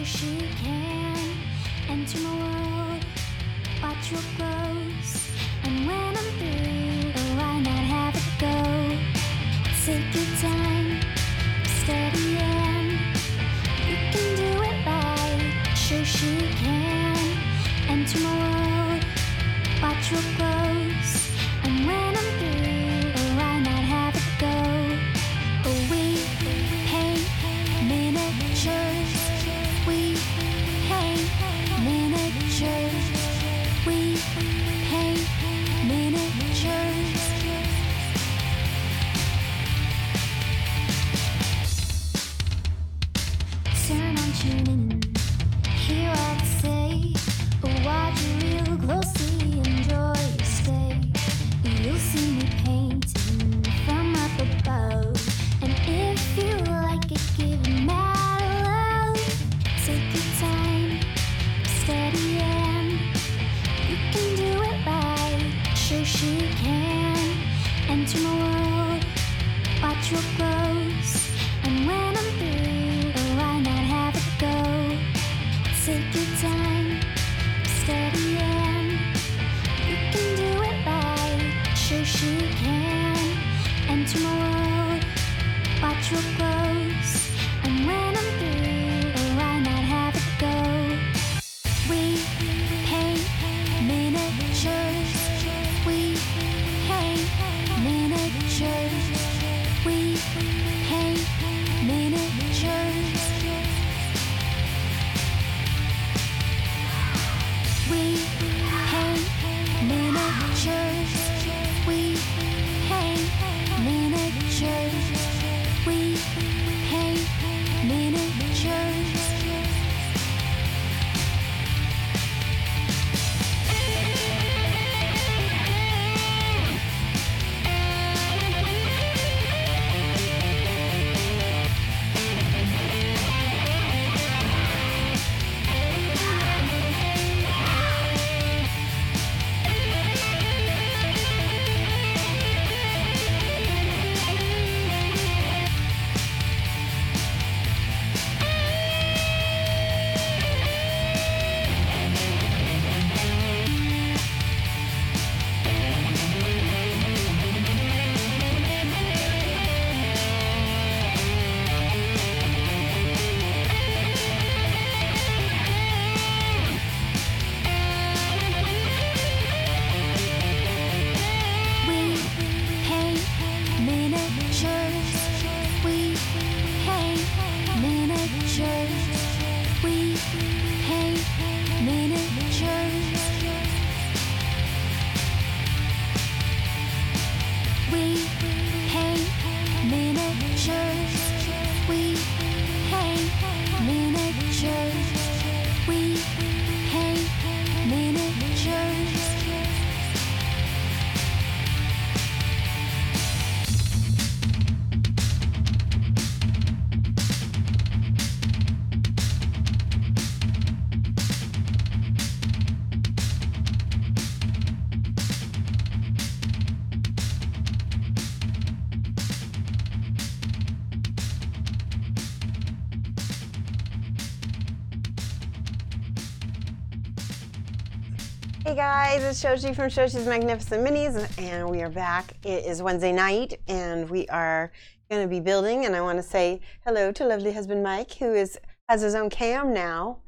Shoshie can enter my world. Watch what grows, and when I'm through, why not have it go? Take your time, steady and you can do it right. Shoshie can enter my world. Watch what grows, and when I'm through, why not have it go? We paint miniatures. We paint miniatures. We paint miniatures. Turn on, tune in, hear what I say. Watch real closely, enjoy your stay. You'll see me painting from up above, and if you like it, give it mad love. Take your time, steady and you can do it right. Shoshie can enter my world. Watch what grows, and when I'm through, why not have it go? Take your time, steady and you can do it right. Shoshie can enter my world. Watch what grows, and when I'm through, why not have it go? We paint miniatures. We paint miniatures. We paint miniatures. We paint miniatures. We paint miniatures. We paint miniatures. Hey guys, it's Shoshie from Shoshie's Magnificent Minis, and we are back. It is Wednesday night, and we are going to be building, and I want to say hello to lovely husband Mike, who has his own cam now.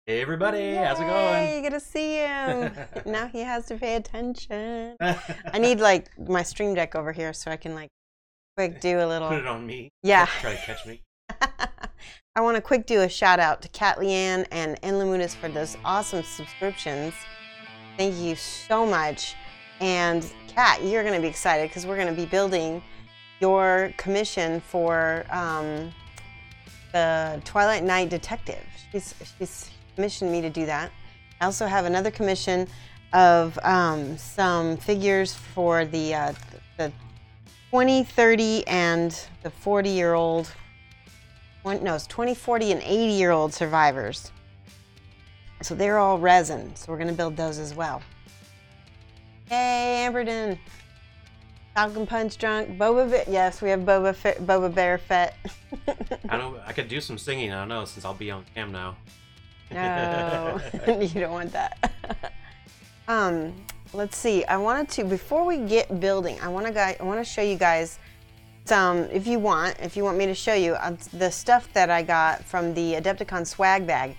Hey everybody, Yay, how's it going? You get to see him. Now he has to pay attention. I need like my stream deck over here so I can like quick do a little. Put it on me. Yeah. Try to catch me. I want to quick do a shout out to Kat Leanne and Enlamunas for those awesome subscriptions. Thank you so much. And Kat, you're going to be excited because we're going to be building your commission for the Twilight Night Detective. She's commissioned me to do that. I also have another commission of some figures for the 20, 30, and the 40-year-old. No, it's 20, 40, and 80-year-old survivors. So they're all resin, so we're going to build those as well. Hey, Amberden. Falcon Punch drunk. Boba Bear. Yes, we have Boba Bear Fett. I could do some singing, I don't know, since I'll be on cam now. No, you don't want that. Let's see. I wanted to, before we get building, I want to show you guys some, if you want me to show you the stuff that I got from the Adepticon swag bag.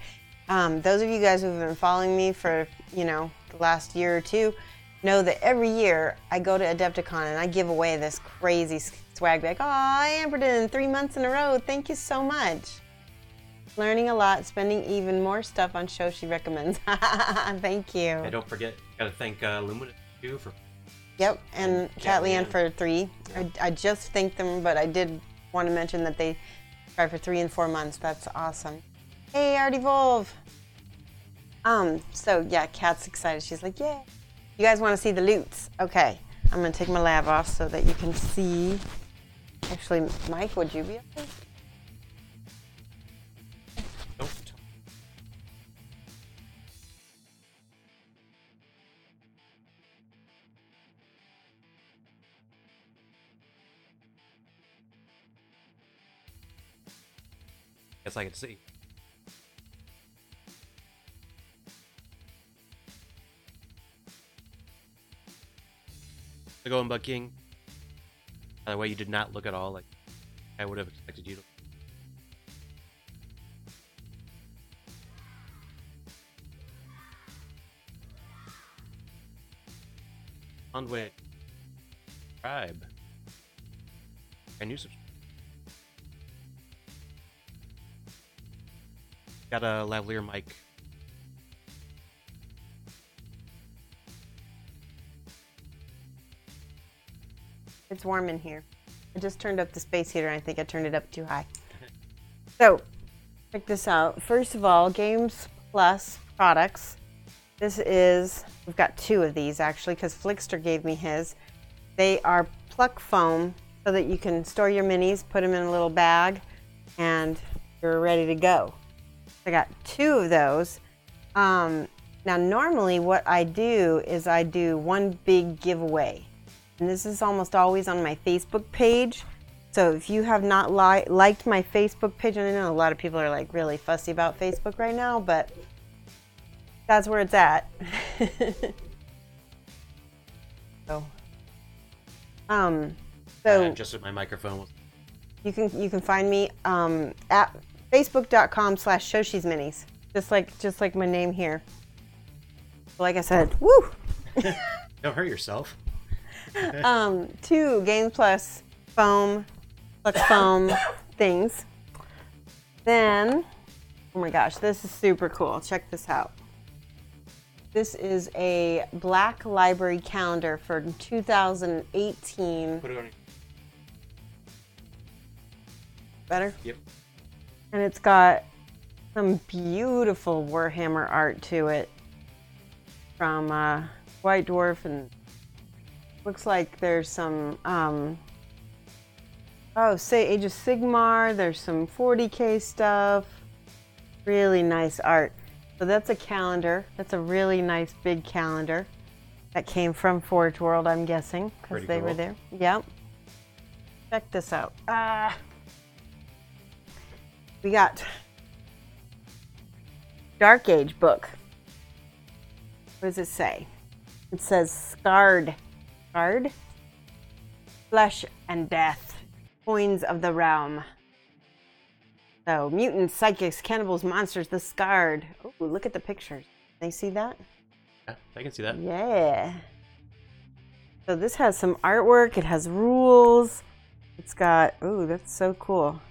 Those of you guys who've been following me for, the last year or two know that every year I go to Adepticon and I give away this crazy swag bag. Oh, I ampered it in 3 months in a row. Thank you so much. Learning a lot, spending even more stuff on Shoshie recommends. Thank you. And don't forget, gotta thank Luminous too for. Yep, and Cat Leanne for 3. Yeah. I just thanked them, but I did want to mention that they tried for 3 and 4 months. That's awesome. Hey, Art Evolve. So yeah, Kat's excited. She's like, yay. You guys want to see the loots? Okay, I'm gonna take my lav off so that you can see. Actually, Mike, would you be up there? Nope. Guess I can see. The Golden Bug King. By the way, you did not look at all like I would have expected you to. Onway. Subscribe. And you subscribe. Got a lavalier mic. It's warm in here. I just turned up the space heater and I think I turned it up too high. So, check this out. First of all, Games Plus products. This is, we've got 2 of these actually because Flickster gave me his. They are pluck foam so that you can store your minis, put them in a little bag, and you're ready to go. I got 2 of those. Now normally what I do is I do one big giveaway. And this is almost always on my Facebook page. So if you have not liked my Facebook page, and I know a lot of people are like really fussy about Facebook right now, but that's where it's at. So just with my microphone. You can find me at facebook.com/Shoshi's Minis, just like my name here. Like I said, woo. Don't hurt yourself. 2 Games Plus foam, pluck foam things. Then, oh my gosh, this is super cool. Check this out. This is a black library calendar for 2018. Put it on your... Better? Yep. And it's got some beautiful Warhammer art to it from White Dwarf, and looks like there's some say Age of Sigmar. There's some 40K stuff. Really nice art. So that's a calendar. That's a really nice big calendar that came from Forge World, I'm guessing, because they were there. Yep. Check this out. We got Dark Age book. What does it say? It says Scarred. Scarred? Flesh and Death. Coins of the Realm. So, mutants, psychics, cannibals, monsters, the Scarred. Oh, look at the pictures. They see that? Yeah, I can see that. Yeah. So this has some artwork. It has rules. It's got, ooh, that's so cool.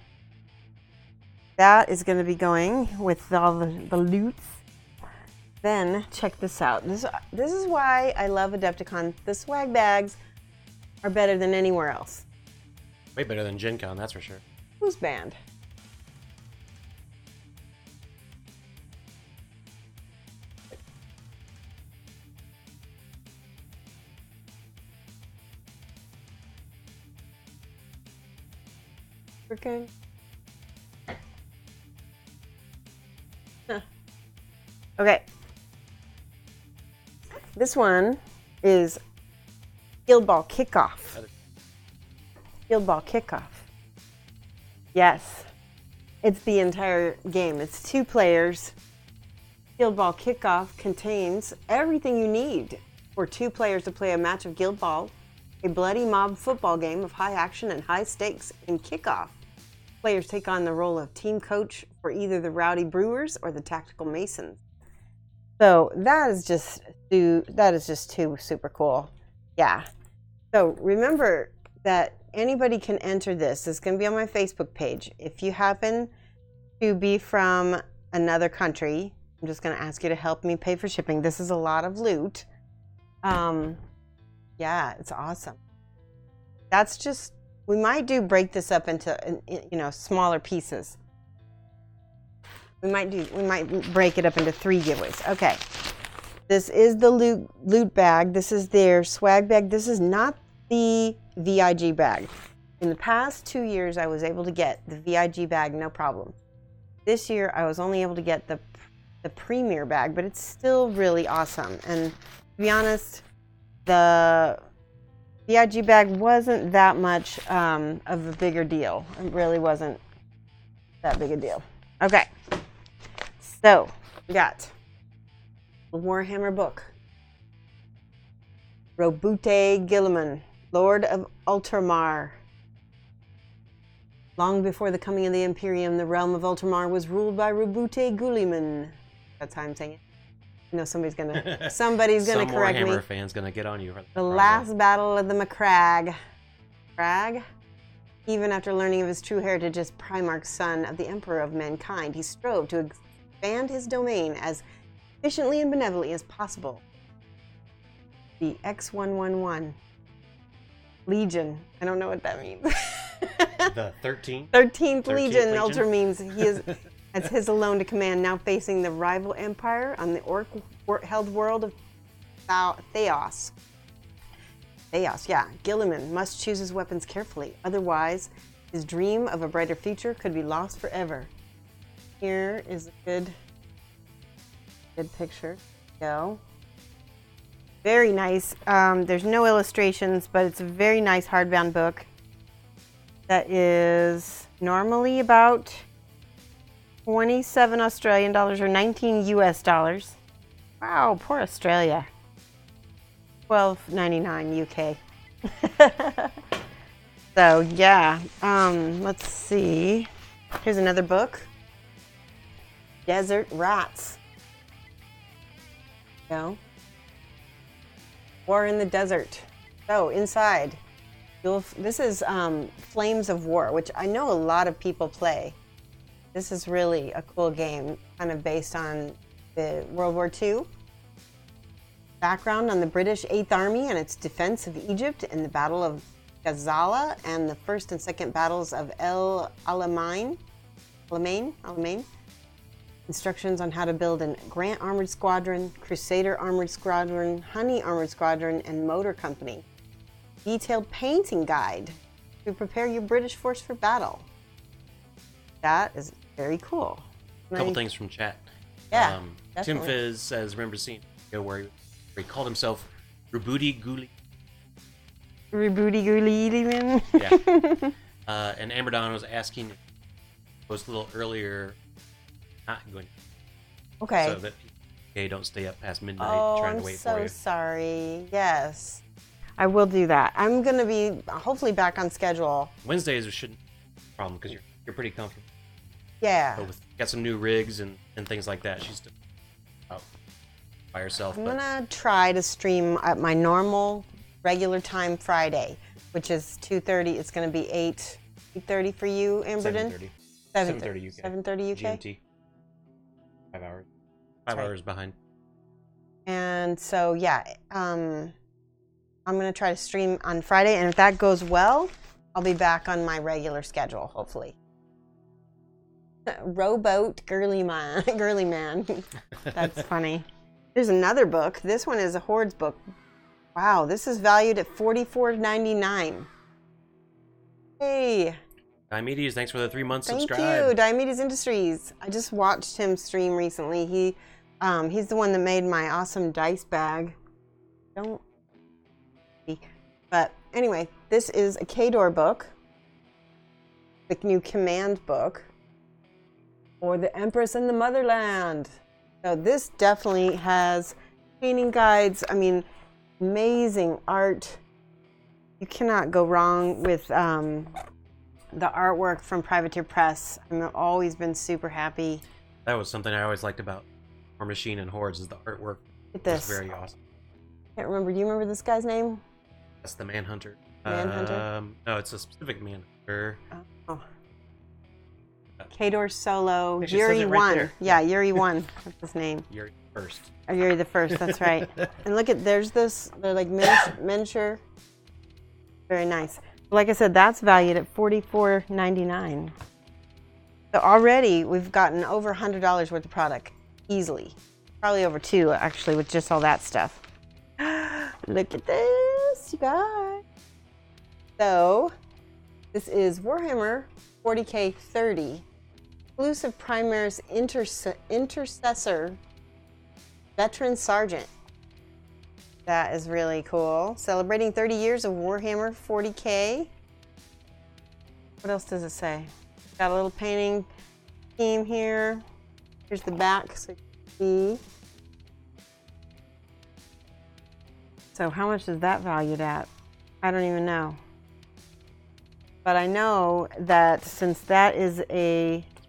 That is going to be going with all the loots. Then, check this out. This is why I love Adepticon. The swag bags are better than anywhere else. Way better than Gen Con, that's for sure. Who's banned? Okay. Okay. This one is Field Ball Kickoff. Field Ball Kickoff. Yes. It's the entire game. It's 2 players. Guild Ball Kickoff contains everything you need for 2 players to play a match of Guild Ball, a bloody mob football game of high action and high stakes. In Kickoff, players take on the role of team coach for either the Rowdy Brewers or the Tactical Masons. So that is just too super cool. Yeah. So remember that anybody can enter this. It's going to be on my Facebook page. If you happen to be from another country, I'm just going to ask you to help me pay for shipping. This is a lot of loot. Yeah, it's awesome. That's just, we might break this up into, smaller pieces. We might break it up into 3 giveaways. Okay. This is the loot bag. This is their swag bag. This is not the VIG bag. In the past 2 years, I was able to get the VIG bag, no problem. This year, I was only able to get the Premier bag, but it's still really awesome. And to be honest, the VIG bag wasn't that much of a bigger deal. It really wasn't that big a deal. Okay. So, we got the Warhammer book. Robute Gilliman, Lord of Ultramar. Long before the coming of the Imperium, the realm of Ultramar was ruled by Robute Gulliman. That's how I'm saying it. I know somebody's gonna correct me. Some Warhammer fan's gonna get on you. The last battle of the Macragge. Crag? Even after learning of his true heritage as Primarch, son of the Emperor of Mankind, he strove to expand his domain as efficiently and benevolently as possible. The X111 Legion. I don't know what that means. The 13th? 13th Legion. Ultra means he is as his alone to command, now facing the rival empire on the orc-held world of Theos. Theos, yeah. Gilliman must choose his weapons carefully. Otherwise, his dream of a brighter future could be lost forever. Here is a good picture. Go. Very nice. There's no illustrations, but it's a very nice hardbound book that is normally about 27 Australian dollars or 19 US dollars. Wow, poor Australia. $12.99 UK. So yeah, let's see. Here's another book. Desert Rats. Go. War in the Desert. So inside, this is Flames of War, which I know a lot of people play. This is really a cool game, kind of based on the World War II. Background on the British 8th Army and its defense of Egypt in the Battle of Gazala and the first and second battles of El Alamein. Instructions on how to build a Grant Armored Squadron, Crusader Armored Squadron, Honey Armored Squadron, and Motor Company. Detailed painting guide to prepare your British force for battle. That is very cool. A couple things from chat. Yeah, Tim Fizz says, remember seeing a video where he called himself Rubuti Guli. Rubuti Guli. Yeah. And Amber Dawn was asking, was a little earlier, not going. Okay. So that people don't stay up past midnight trying to wait for you. I'm so sorry. Yes. I will do that. I'm going to be hopefully back on schedule. Wednesdays shouldn't be a problem because you're pretty comfortable. Yeah. But got some new rigs and things like that. She's still out by herself. I'm going to try to stream at my normal regular time Friday, which is 2:30. It's going to be 8:30 for you, Amberden? 7:30 UK. 7:30 UK? GMT. 5 hours. 5 hours behind. And so, yeah, I'm going to try to stream on Friday, and if that goes well, I'll be back on my regular schedule, hopefully. Rowboat Girly Man. That's funny. There's another book. This one is a Hordes book. Wow, this is valued at $44.99. Hey. Diomedes, thanks for the 3 months Thank subscribe. you, Diomedes Industries. I just watched him stream recently. He's the one that made my awesome dice bag. But anyway, this is a Kador book, the new command book for the Empress and the Motherland. So this definitely has painting guides. I mean, amazing art. You cannot go wrong with the artwork from Privateer Press. I've always been super happy. That was something I always liked about War Machine and Hordes, is the artwork. Look at this. It's very awesome. Can't remember. Do you remember this guy's name? That's the Manhunter. Manhunter? No, it's a specific Manhunter. Oh. Kador Solo, It just Yuri says it right 1. there. Yeah, Yuri 1. That's his name. You're first. Oh, Yuri the First, that's right. And look at, there's this, they're like miniature. Very nice. Like I said, that's valued at $44.99. So already we've gotten over $100 worth of product, easily. Probably over $2 actually, with just all that stuff. Look at this, you guys. So this is Warhammer 40K 30, exclusive Primaris Intercessor Veteran Sergeant. That is really cool. Celebrating 30 years of Warhammer 40K. What else does it say? Got a little painting theme here. Here's the back so you can see. So how much is that valued at? I don't even know. But I know that since that is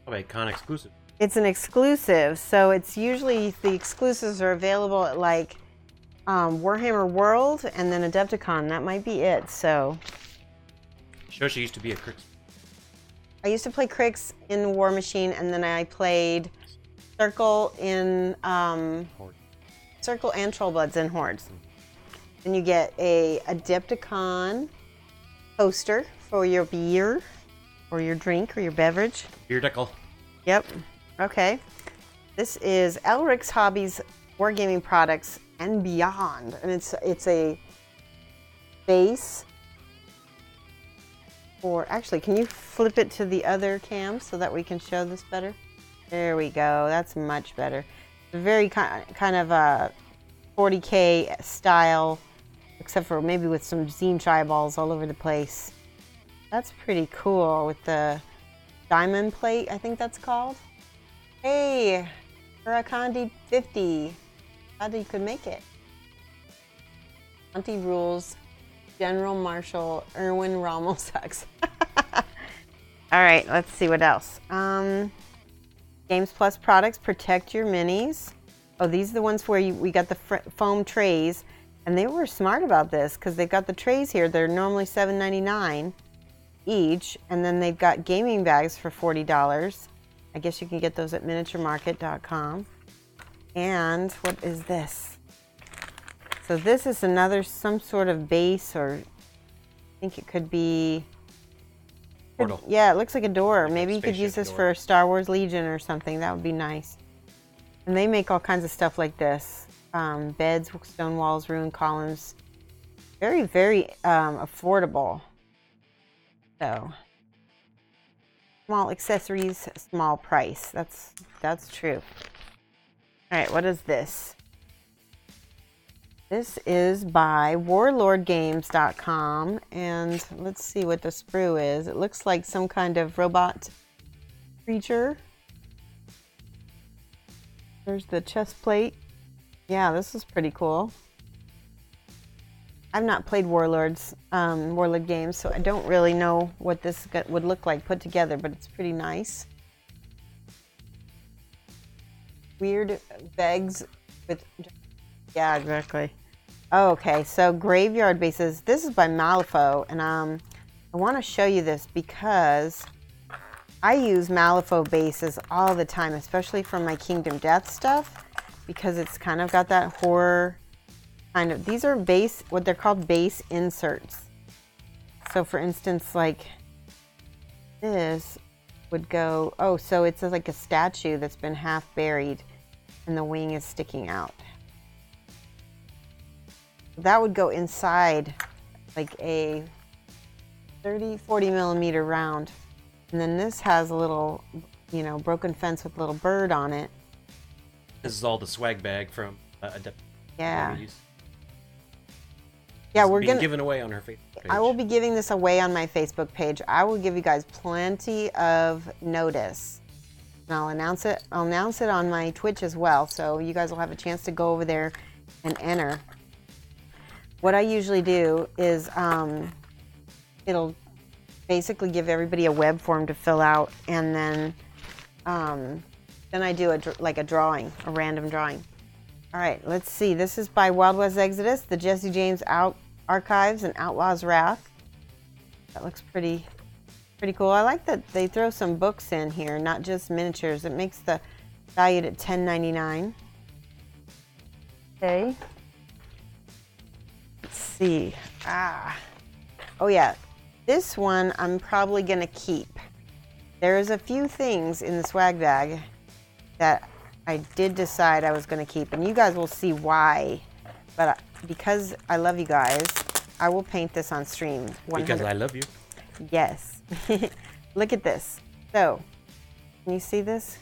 Probably a con exclusive. it's an exclusive, so it's usually the exclusives are available at like Warhammer World and then Adepticon. That might be it. So Shoshie used to be a Crix. I used to play Crix in War Machine, and then I played Circle in Circle and Trollbloods in Hordes. Then you get a Adepticon poster for your beer or your drink or your beverage. Beer Deckle. Yep. Okay. This is Elric's Hobbies Wargaming Products and Beyond, and it's a base. Or actually, can you flip it to the other cam so that we can show this better? There we go. That's much better. Very kind of a 40K style, except for maybe with some zine triballs all over the place. That's pretty cool with the diamond plate, I think that's called. Hey, Hurakandi 50. Glad you could make it. Auntie Rules, General Marshal Erwin Rommel sucks. All right, let's see what else. Games Plus products, protect your minis. Oh, these are the ones where we got the foam trays, and they were smart about this because they've got the trays here. They're normally $7.99 each, and then they've got gaming bags for $40. I guess you can get those at miniaturemarket.com. And what is this? So this is some sort of base, or I think it could be. Portal. Yeah, it looks like a door. Like a Maybe you could use spaceship this door. for Star Wars Legion or something. That would be nice. And they make all kinds of stuff like this. Beds, stone walls, ruined columns. Very, very affordable. So, small accessories, small price. That's true. All right, what is this? This is by warlordgames.com, and let's see what the sprue is. It looks like some kind of robot creature. There's the chest plate. Yeah, this is pretty cool. I've not played Warlord games, so I don't really know what this would look like put together, but it's pretty nice. Weird Vegs with, yeah, exactly. Oh, okay, so graveyard bases. This is by Malifaux, and I want to show you this because I use Malifaux bases all the time, especially for my Kingdom Death stuff, because it's kind of got that horror kind of. These are what they're called base inserts. So for instance, like this would go, oh, so it's like a statue that's been half buried and the wing is sticking out. That would go inside like a 40 millimeter round. And then this has a little, broken fence with a little bird on it. This is all the swag bag from Adept. Yeah. Yeah, we're being gonna given away on her Facebook page. I will be giving this away on my Facebook page. I will give you guys plenty of notice And I'll announce it. I'll announce it on my Twitch as well, so you guys will have a chance to go over there and enter. What I usually do is it'll basically give everybody a web form to fill out, and then I do a drawing, a random drawing. All right, let's see. This is by Wild West Exodus, the Jesse James Archives and Outlaw's Wrath. That looks pretty cool. I like that they throw some books in here, not just miniatures. It makes the valued at $10.99. Okay. Let's see. Oh yeah. This one I'm probably gonna keep. There's a few things in the swag bag that I did decide I was gonna keep, and you guys will see why. But because I love you guys, I will paint this on stream. 100. Because I love you. Yes. Look at this. So, can you see this?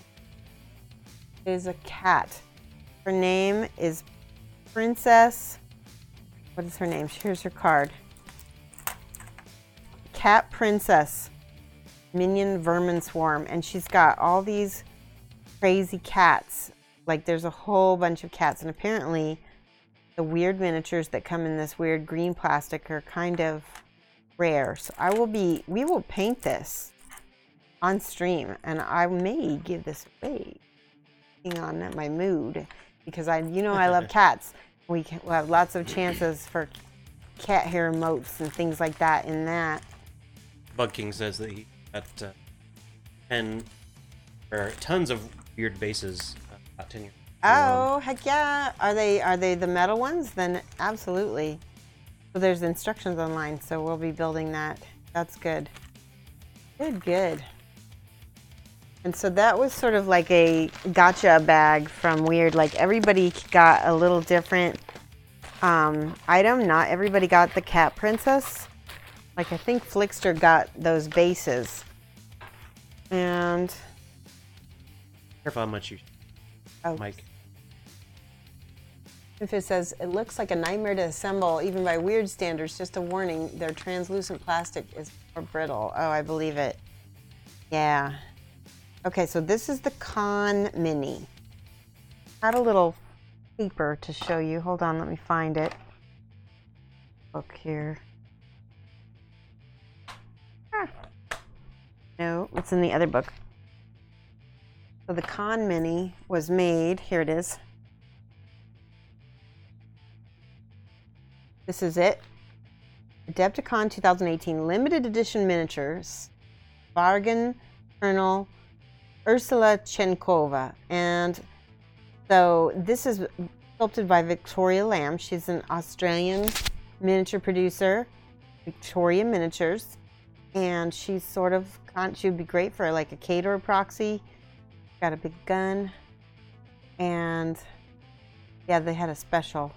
It is a cat. Her name is Princess. What is her name? Here's her card. Cat Princess. Minion Vermin Swarm. And she's got all these crazy cats. Like there's a whole bunch of cats. And apparently the weird miniatures that come in this weird green plastic are kind of rare. So we will paint this on stream, and I may give this away, depending on my mood, because I love cats. We'll have lots of chances for cat hair emotes and things like that in that. Bug King says that he got tons of weird bases about 10 years. Oh, heck yeah. Are they the metal ones? Then absolutely. So there's instructions online, so we'll be building that. That's good. Good. And so that was sort of like a gotcha bag from Weird. Like everybody got a little different item. Not everybody got the Cat Princess. Like I think Flickster got those bases. And Careful how much you Mike. If it says, it looks like a nightmare to assemble, even by Weird standards, just a warning, their translucent plastic is more brittle. Oh, I believe it. Yeah. Okay, so this is the Con Mini. I had a little paper to show you. Hold on, let me find it. Book here. No, it's in the other book. So the Con Mini was made, here it is. This is it. Adepticon 2018 limited edition miniatures. Bargain Colonel Ursula Chenkova. And so this is sculpted by Victoria Lamb. She's an Australian miniature producer, Victoria Miniatures. And she's sort of, she would be great for like a Cator proxy. Got a big gun. And yeah, they had a special.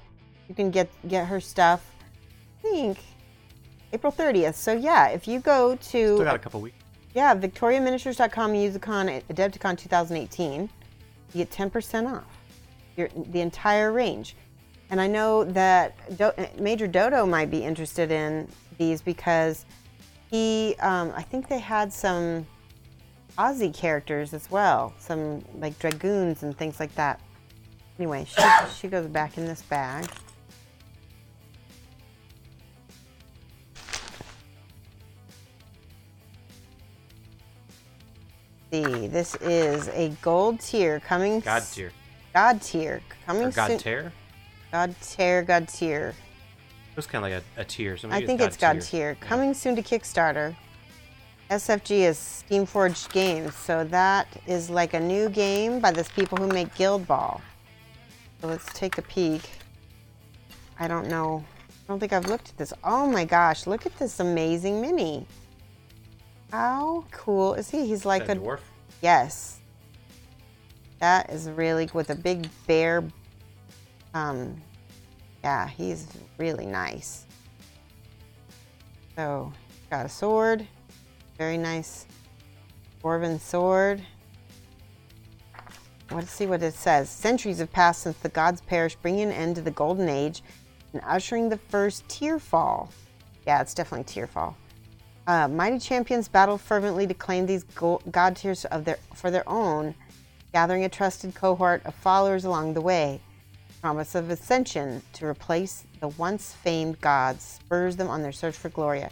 You can get her stuff, I think, April 30th. So yeah, if you go to... Still got a couple weeks. Yeah, victoriaminiatures.com and use the code Adepticon 2018. You get 10% off the entire range. And I know that Major Dodo might be interested in these because I think they had some Aussie characters as well. Some like dragoons and things like that. Anyway, she goes back in this bag. See, this is a gold tier coming. God tier. God tier coming or God soon. tier. God tier. It was kind of like a tier. So I think it's God tier. Yeah. Coming soon to Kickstarter. SFG is Steamforged Games, so that is like a new game by those people who make Guild Ball. So let's take a peek. I don't know. I don't think I've looked at this. Oh my gosh, look at this amazing mini. How cool is he? He's like a dwarf. Yes. That is really with a big bear. Yeah, he's really nice. So, got a sword. Very nice dwarven sword. Let's see what it says. Centuries have passed since the gods perished, bringing an end to the golden age and ushering the first tier fall. Yeah, it's definitely tier fall. Mighty champions battle fervently to claim these god tiers for their own. gathering a trusted cohort of followers along the way. Promise of ascension to replace the once famed gods spurs them on their search for Gloria.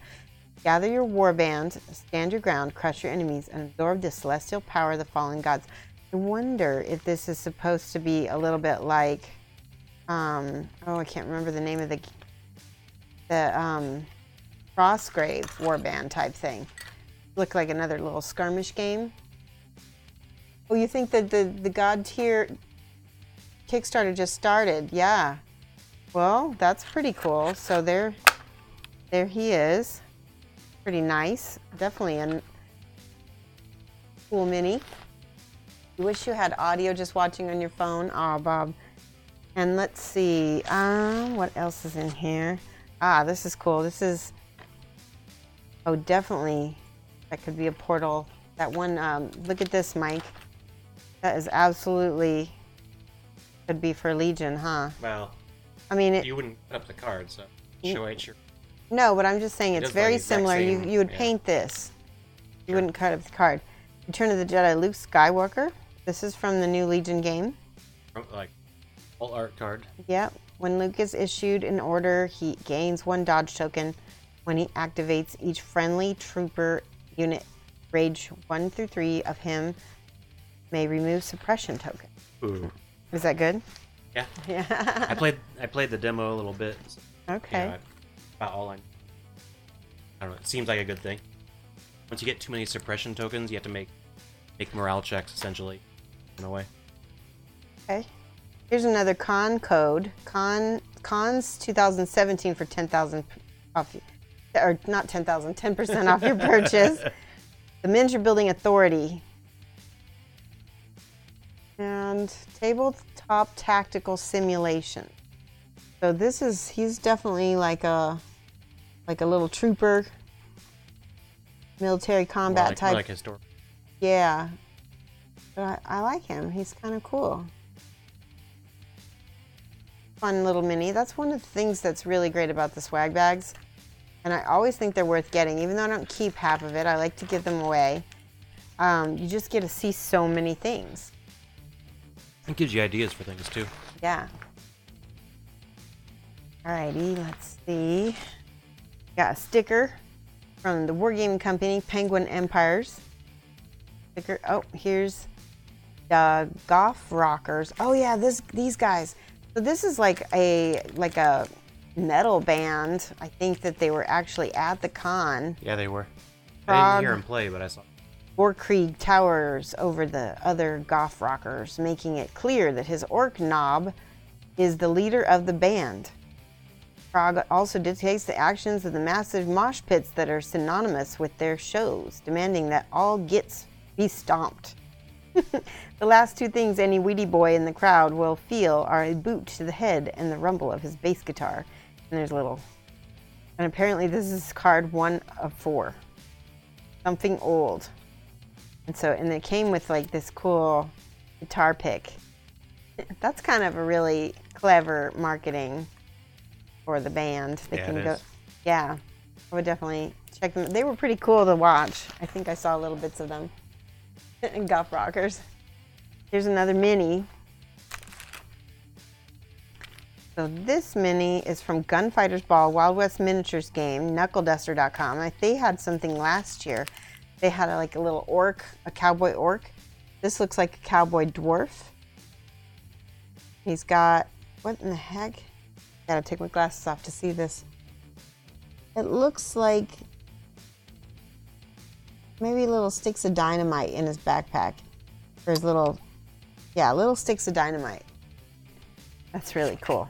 Gather your warband, stand your ground, crush your enemies, and absorb the celestial power of the fallen gods. I wonder if this is supposed to be a little bit like, I can't remember the name of the Frostgrave warband type thing. Look like another little skirmish game. Oh, you think that the God tier Kickstarter just started? Yeah. Well, that's pretty cool. So there he is. Pretty nice. Definitely a cool mini. You wish you had audio just watching on your phone. Oh, Bob. And let's see. What else is in here? This is cool. This is... Oh, definitely. That could be a portal. That one, look at this, Mike. That is absolutely... Could be for Legion, huh? Well, I mean... you wouldn't put up the card, so show it your... No, but I'm just saying it's very similar. Same, You would paint this. You wouldn't cut up the card. Return of the Jedi, Luke Skywalker. This is from the new Legion game. Like, all art card. Yep. When Luke is issued an order, he gains 1 dodge token. When he activates, each friendly trooper unit range 1 through 3 of him may remove suppression token. Ooh. Is that good? Yeah. Yeah. I played the demo a little bit. So, Okay. you know, about all I don't know. It seems like a good thing. Once you get too many suppression tokens, you have to make morale checks essentially. In a way. Okay. Here's another con code. Cons 2017 for 10,000 off, or not 10,000, 10% off your purchase. The Miniature Building Authority. And tabletop tactical simulation. So he's definitely like a little trooper, military combat type. More like historical. Yeah. But I like him. He's kind of cool. Fun little mini. That's one of the things that's really great about the swag bags. And I always think they're worth getting. Even though I don't keep half of it, I like to give them away. You just get to see so many things. It gives you ideas for things, too. Yeah. Alrighty, let's see. Got a sticker from the Wargaming Company, Penguin Empires. Sticker. Oh, here's the Goff Rockers. Oh yeah, these guys. So this is like a metal band. I think that they were actually at the con. Yeah, they were. I Frog. didn't hear them play, but I saw. Warkrieg towers over the other Goff Rockers, making it clear that his orc knob is the leader of the band. Frog also dictates the actions of the massive mosh pits that are synonymous with their shows, demanding that all gits be stomped. The last 2 things any weedy boy in the crowd will feel are a boot to the head and the rumble of his bass guitar. And there's a little... And apparently this is card 1 of 4. Something old. And it came with like this cool guitar pick. That's kind of a really clever marketing for the band. They can go. Yeah, I would definitely check them. They were pretty cool to watch. I think I saw little bits of them. And Goff Rockers. Here's another mini. So this mini is from Gunfighters Ball, Wild West Miniatures game, knuckleduster.com. They had something last year. They had a little orc, a cowboy orc. This looks like a cowboy dwarf. He's got, what in the heck? Gotta take my glasses off to see this. It looks like maybe little sticks of dynamite in his backpack. Or his little sticks of dynamite. That's really cool.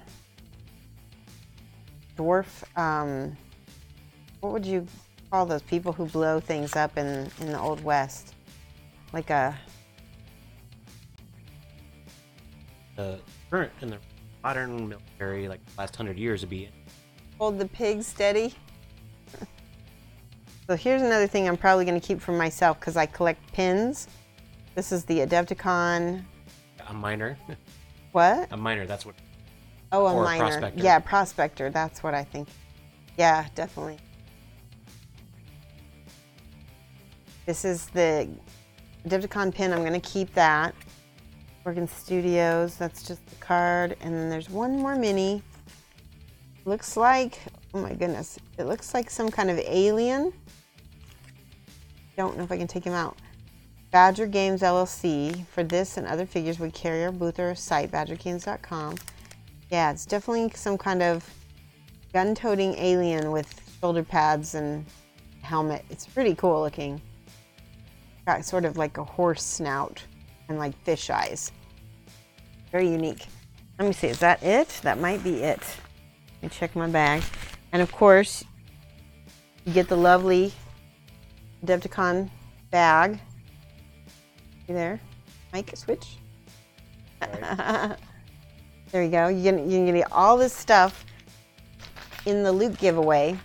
Dwarf, what would you call those people who blow things up in the Old West? Like a... Current in the modern military, like the last 100 years, would be... Hold the pig steady. So here's another thing I'm probably going to keep for myself because I collect pins. This is the Adepticon. A miner. What? A miner, that's what... Oh, a or miner. prospector. Yeah, prospector. That's what I think. Yeah, definitely. This is the Adepticon pin. I'm going to keep that. Oregon Studios. That's just the card. And then there's one more mini. Looks like, oh my goodness, it looks like some kind of alien. Don't know if I can take him out. Badger Games LLC. For this and other figures, we carry our booth or our site, badgergames.com. Yeah, it's definitely some kind of gun-toting alien with shoulder pads and helmet. It's pretty cool looking. Got sort of like a horse snout and like fish eyes. Very unique. Let me see, is that it? That might be it. Let me check my bag. And of course, you get the lovely Adepticon bag. You there? Mike, switch. Right. There you go. You're gonna get all this stuff in the loot giveaway.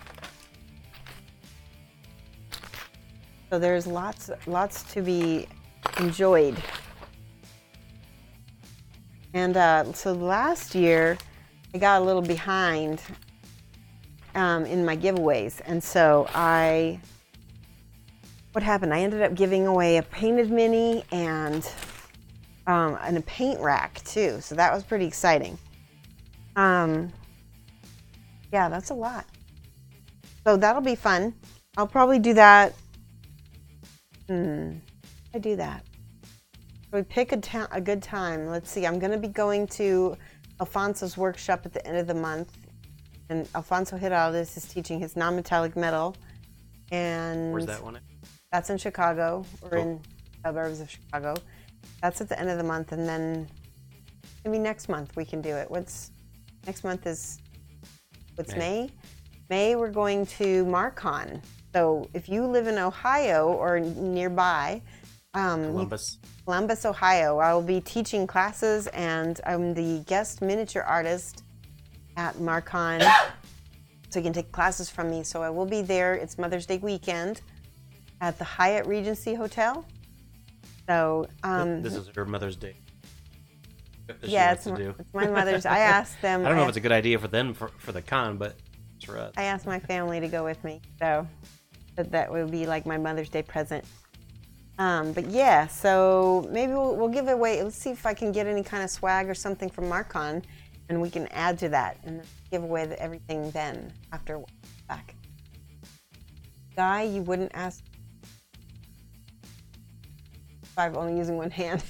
So there's lots to be enjoyed. And so last year, I got a little behind in my giveaways, and so what happened? I ended up giving away a painted mini and a paint rack too, so that was pretty exciting. Yeah, that's a lot. So that'll be fun. I'll probably do that. I do that. We pick a good time. Let's see. I'm going to be going to Alfonso's workshop at the end of the month, and Alfonso Hiraldes is teaching his non-metallic metal. And Where's that one at? That's in Chicago. We're Cool. in suburbs of Chicago. That's at the end of the month, and then maybe next month we can do it. Next month is May? May we're going to Marcon. So if you live in Ohio or nearby, Columbus, Ohio, I will be teaching classes, and I'm the guest miniature artist at Marcon. So you can take classes from me. So I will be there. It's Mother's Day weekend at the Hyatt Regency Hotel. So This is her Mother's Day. Yeah, it's my mother's. I asked them. I don't know if it's a good idea for them for the con, but it's for us. I asked my family to go with me, so that would be like my Mother's Day present. But yeah, so maybe we'll give away. Let's see if I can get any kind of swag or something from Marcon, and we can add to that and give away everything then after we're back. Guy, you wouldn't ask. I'm only using one hand.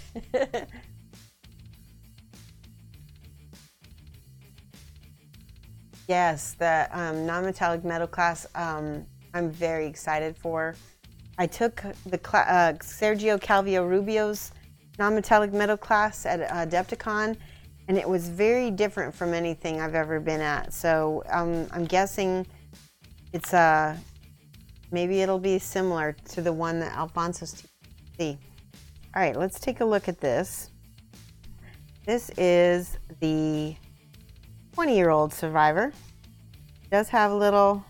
Yes, the non-metallic metal class I'm very excited for. I took the Sergio Calvillo Rubio's non-metallic metal class at Adepticon, and it was very different from anything I've ever been at. So I'm guessing it's maybe it'll be similar to the one that Alfonso's teaching. All right, let's take a look at this. This is the 20-year-old survivor. It does have a little,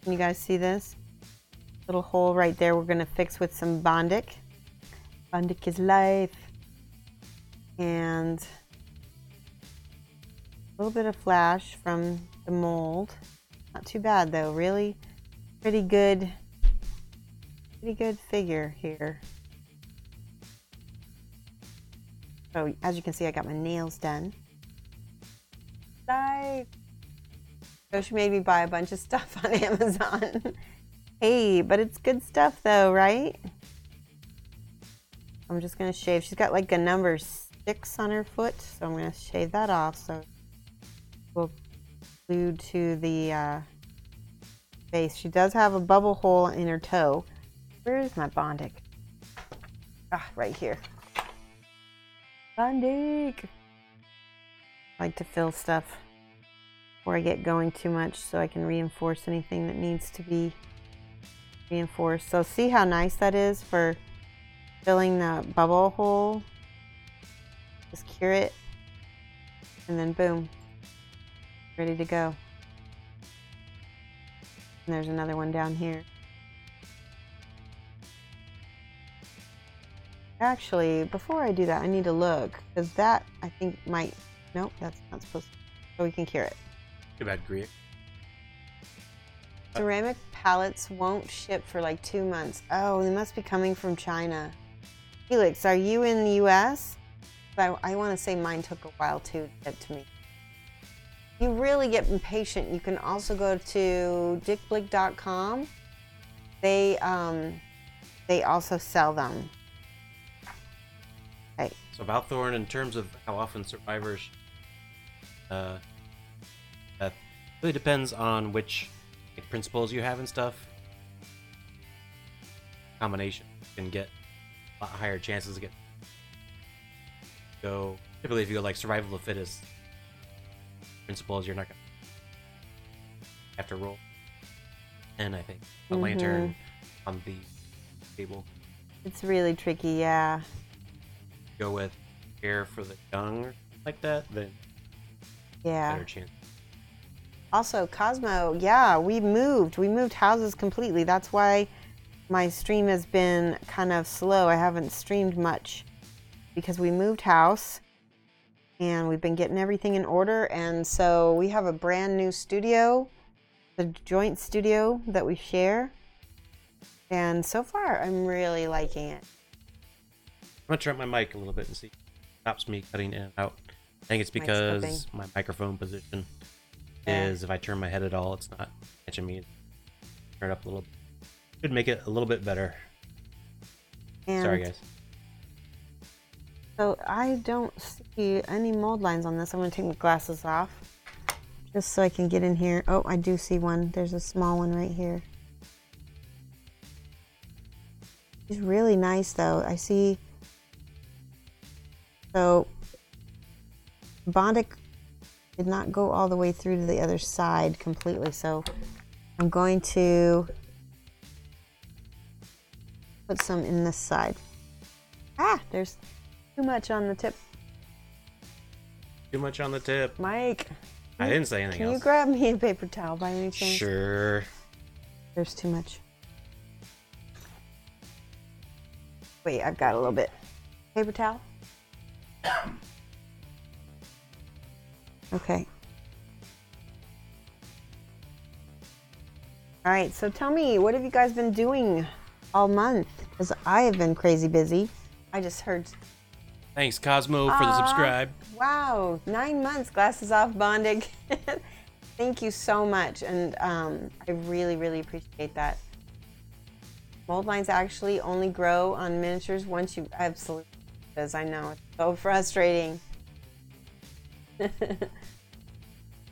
can you guys see this? Little hole right there we're gonna fix with some Bondic. Bondic is life. And a little bit of flash from the mold. Not too bad though, really pretty good figure here. So as you can see, I got my nails done. Life. Shoshie made me buy a bunch of stuff on Amazon. Hey, but it's good stuff though, right? I'm just gonna shave. She's got like a number 6 on her foot, so I'm gonna shave that off. So we'll glued to the base. She does have a bubble hole in her toe. Where is my Bondic? Ah, right here. Bondic. I like to fill stuff before I get going too much so I can reinforce anything that needs to be reinforced. So see how nice that is for filling the bubble hole. Just cure it and then boom, ready to go. And there's another one down here. Actually, before I do that, I need to look, because that I think might, nope, that's not supposed to, so we can cure it. Too bad, Greek. Ceramic pallets won't ship for like 2 months. Oh, they must be coming from China. Felix, are you in the US? I want to say mine took a while too to get to me. If you really get impatient, you can also go to dickblick.com. They also sell them. Okay. So Valthorn, in terms of how often survivors, that really depends on which like, principles you have and stuff. Combination can get a lot higher chances to get. So typically, if you go like survival of the fittest principles, you're not gonna have to roll. And I think a lantern on the table. It's really tricky, yeah. Go with care for the young or like that, then Yeah. better chance. Also, Cosmo, yeah, we moved houses completely. That's why my stream has been kind of slow. I haven't streamed much because we moved house and we've been getting everything in order. And so we have a brand new studio, the joint studio that we share. And so far, I'm really liking it. I'm gonna turn up my mic a little bit and see if it stops me cutting in and out. I think it's because my microphone position is if I turn my head at all, it's not catching me. Turn it up a little bit. Should make it a little bit better. And sorry, guys. So I don't see any mold lines on this. I'm going to take my glasses off just so I can get in here. Oh, I do see one. There's a small one right here. It's really nice though. I see. So Bondic did not go all the way through to the other side completely. So I'm going to put some in this side. Ah, there's too much on the tip. Too much on the tip. Mike. I didn't say anything else. Can you grab me a paper towel by any chance? Sure. There's too much. Wait, I've got a little bit. Paper towel? Okay. All right, so tell me, what have you guys been doing all month? Because I have been crazy busy. I just heard. Thanks, Cosmo, for the subscribe. Wow, 9 months, glasses off, Bondig. Thank you so much, and I really, really appreciate that. Mold lines actually only grow on miniatures once you absolutely does. I know, it's so frustrating.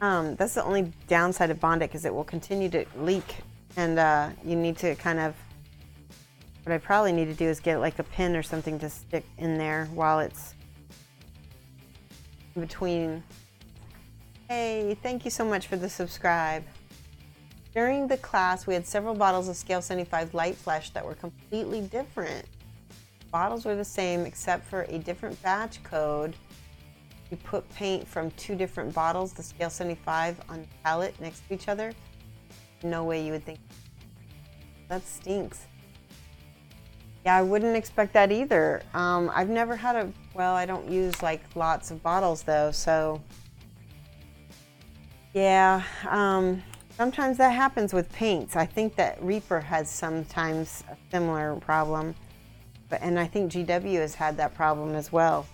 That's the only downside of Bondic is it will continue to leak, and you need to kind of. What I probably need to do is get like a pin or something to stick in there while it's in between. Hey, thank you so much for the subscribe. During the class, we had several bottles of Scale 75 Light Flash that were completely different. Bottles were the same except for a different batch code. You put paint from 2 different bottles, the Scale 75 on the palette next to each other. No way you would think. That stinks. Yeah, I wouldn't expect that either. I've never had a, well, I don't use like lots of bottles though, so. Yeah, sometimes that happens with paints. I think that Reaper has sometimes a similar problem, and I think GW has had that problem as well.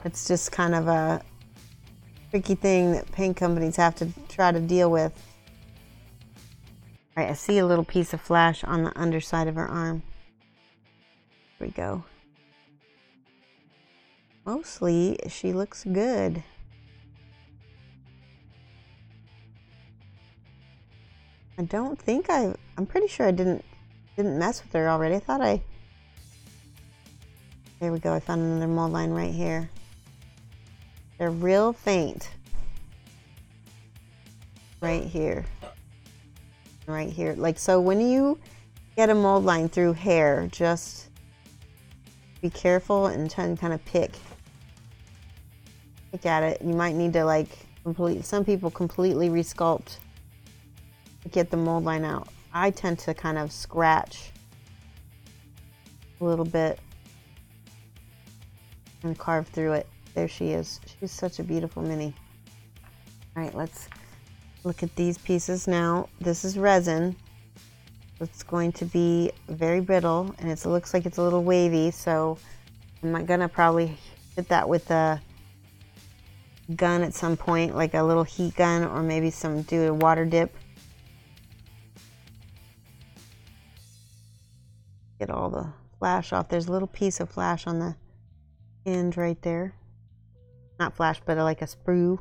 It's just kind of a tricky thing that paint companies have to try to deal with. All right, I see a little piece of flash on the underside of her arm. There we go. Mostly, she looks good. I don't think I'm pretty sure I didn't mess with her already. I thought there we go. I found another mold line right here. They're real faint. Right here. Right here. Like, so when you get a mold line through hair, just be careful and try and kind of pick at it. You might need to like some people completely resculpt to get the mold line out. I tend to kind of scratch a little bit and carve through it. There she is. She's such a beautiful mini. All right, let's look at these pieces now. This is resin. It's going to be very brittle, and it looks like it's a little wavy, so I'm gonna probably Hit that with a gun at some point, like a little heat gun, or maybe do a water dip. Get all the flash off. There's a little piece of flash on the end right there. Not flash, but like a sprue.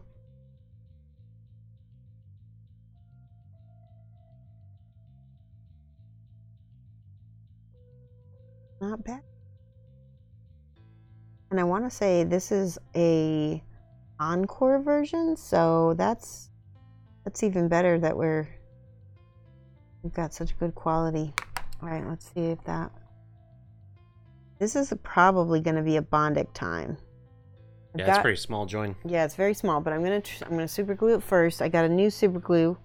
Not bad. And I want to say this is a encore version, so that's even better that we've got such good quality. All right, let's see if this is probably going to be a Bondic time. Yeah, it's a pretty small join. Yeah, it's very small, but I'm gonna super glue it first. I got a new super glue.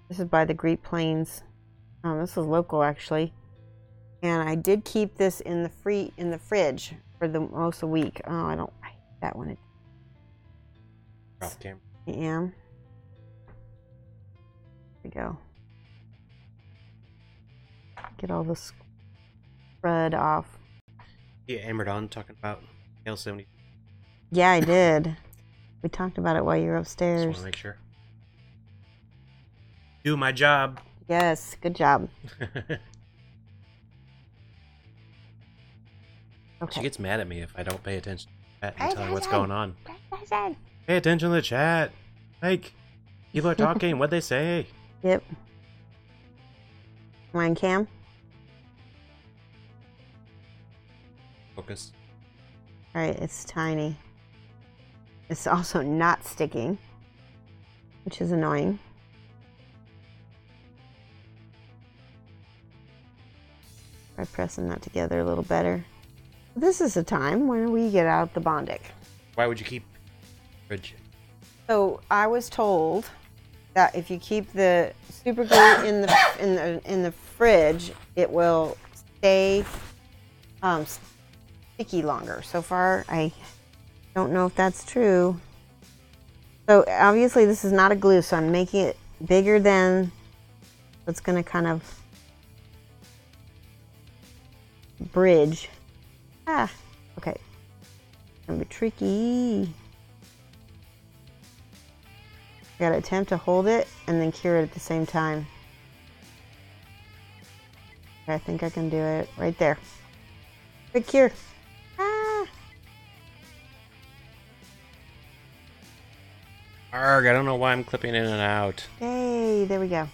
This is by the Great Plains. This is local actually, and I did keep this in the fridge for the most of the week. Oh, I hate that one. Off camera. Yeah. There we go. Get all this spread off. You hammered on talking about L70. Yeah, I did. We talked about it while you were upstairs. Just want to make sure. Do my job. Yes, good job. Okay. She gets mad at me if I don't pay attention to the chat and tell her what's going on. Pay attention to the chat. Like, people are talking. What'd they say? Yep. Am I on cam? Focus. All right, it's tiny. It's also not sticking, which is annoying. Try pressing that together a little better. This is a time when we get out the Bondic. Why would you keep fridge? So I was told that if you keep the super glue in the fridge, it will stay sticky longer. So far, I don't know if that's true. So obviously, this is not a glue, so I'm making it bigger than it's going to kind of bridge. Okay. It's gonna be tricky. I gotta attempt to hold it and then cure it at the same time. I think I can do it right there. Quick cure. Arg, I don't know why I'm clipping in and out. Hey, there we go.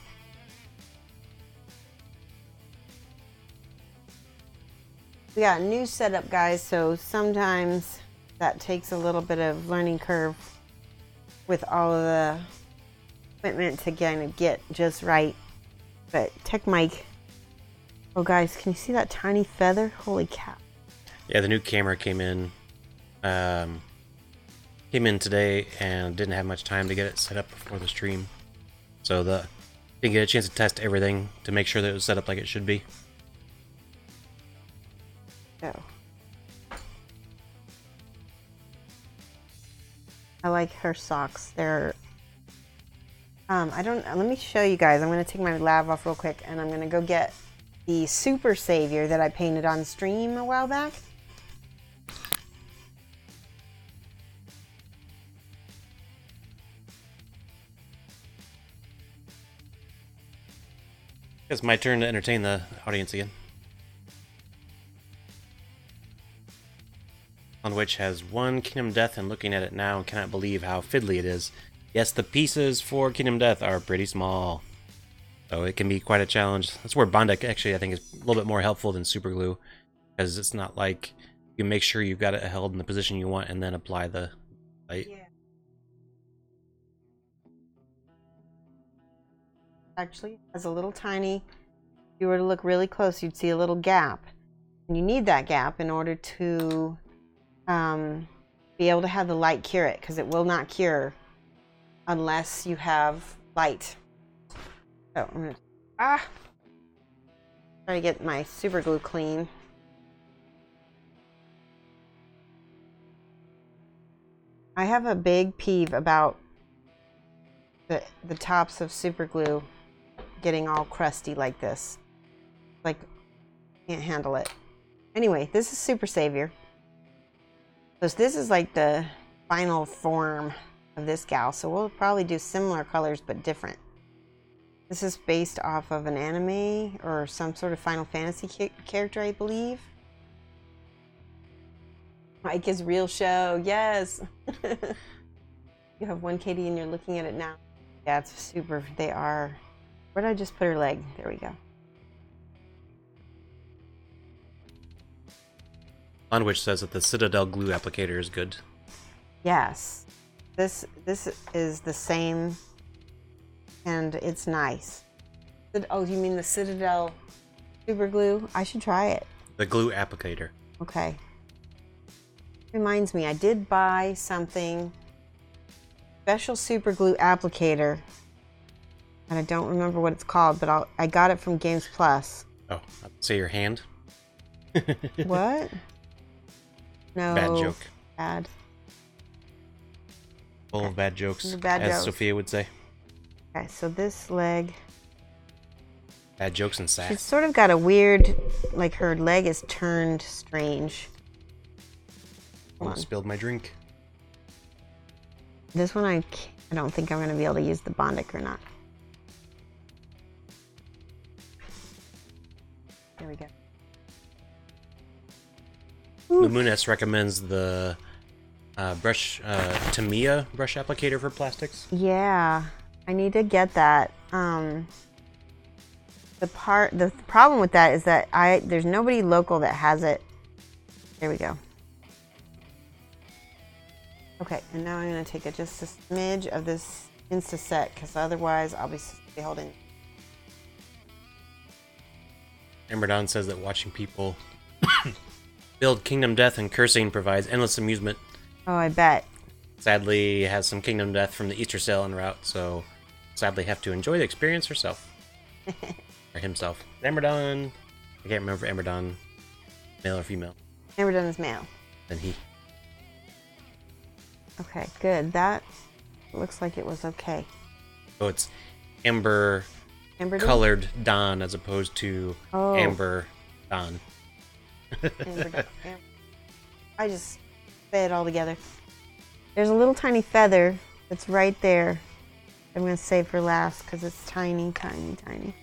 We got a new setup, guys, so sometimes that takes a little bit of learning curve with all of the equipment to kind of get just right. But Tech Mic, oh guys, can you see that tiny feather? Holy cow. Yeah, the new camera came in today and didn't have much time to get it set up before the stream. So didn't get a chance to test everything to make sure that it was set up like it should be. I like her socks. They're let me show you guys. I'm going to take my lav off real quick and I'm going to go get the Super Savior that I painted on stream a while back. It's my turn to entertain the audience again. On which has won Kingdom Death and looking at it now and cannot believe how fiddly it is. Yes, the pieces for Kingdom Death are pretty small, so it can be quite a challenge. That's where Bondic actually I think is a little bit more helpful than Super Glue, because it's not like you make sure you've got it held in the position you want and then apply the light. Yeah. Actually, it has a little tiny, if you were to look really close, you'd see a little gap. And you need that gap in order to be able to have the light cure it, because it will not cure unless you have light. So I'm gonna try to get my super glue clean. I have a big peeve about the tops of super glue getting all crusty like this. Like, can't handle it. Anyway, this is Super Savior. So this is like the final form of this gal. So we'll probably do similar colors but different. This is based off of an anime or some sort of Final Fantasy character, I believe. Mike is real show. Yes. You have one Katie and you're looking at it now. Yeah, it's super. They are. Where did I just put her leg? There we go. On which says that the Citadel glue applicator is good. Yes. This is the same, and it's nice. Oh, you mean the Citadel super glue? I should try it. The glue applicator. Okay. Reminds me, I did buy something, special super glue applicator, and I don't remember what it's called, but I got it from Games Plus. Oh, say your hand. What? No. Bad joke. Bad. Full of bad jokes, Bad as jokes. Sophia would say. Okay, so this leg, Bad jokes and she's sass. sort of got a weird, like her leg is turned strange. Almost spilled my drink. This one I don't think I'm going to be able to use the Bondic or not. There we go. Lumuness recommends the Tamiya brush applicator for plastics. Yeah, I need to get that. The problem with that is that there's nobody local that has it. There we go. Okay, and now I'm going to take just a smidge of this Insta-Set, because otherwise I'll be holding. Amerdon says that watching people build Kingdom Death and cursing provides endless amusement. Oh, I bet. Sadly, has some Kingdom Death from the Easter sale en route, so sadly have to enjoy the experience herself. Or himself. Amerdon. I can't remember if Amerdon, male or female. Amerdon is male. Then he. Okay, good. That looks like it was okay. So it's Amber colored Dawn as opposed to Amber Dawn. I just say it all together. There's a little tiny feather that's right there. I'm going to save for last because it's tiny, tiny, tiny.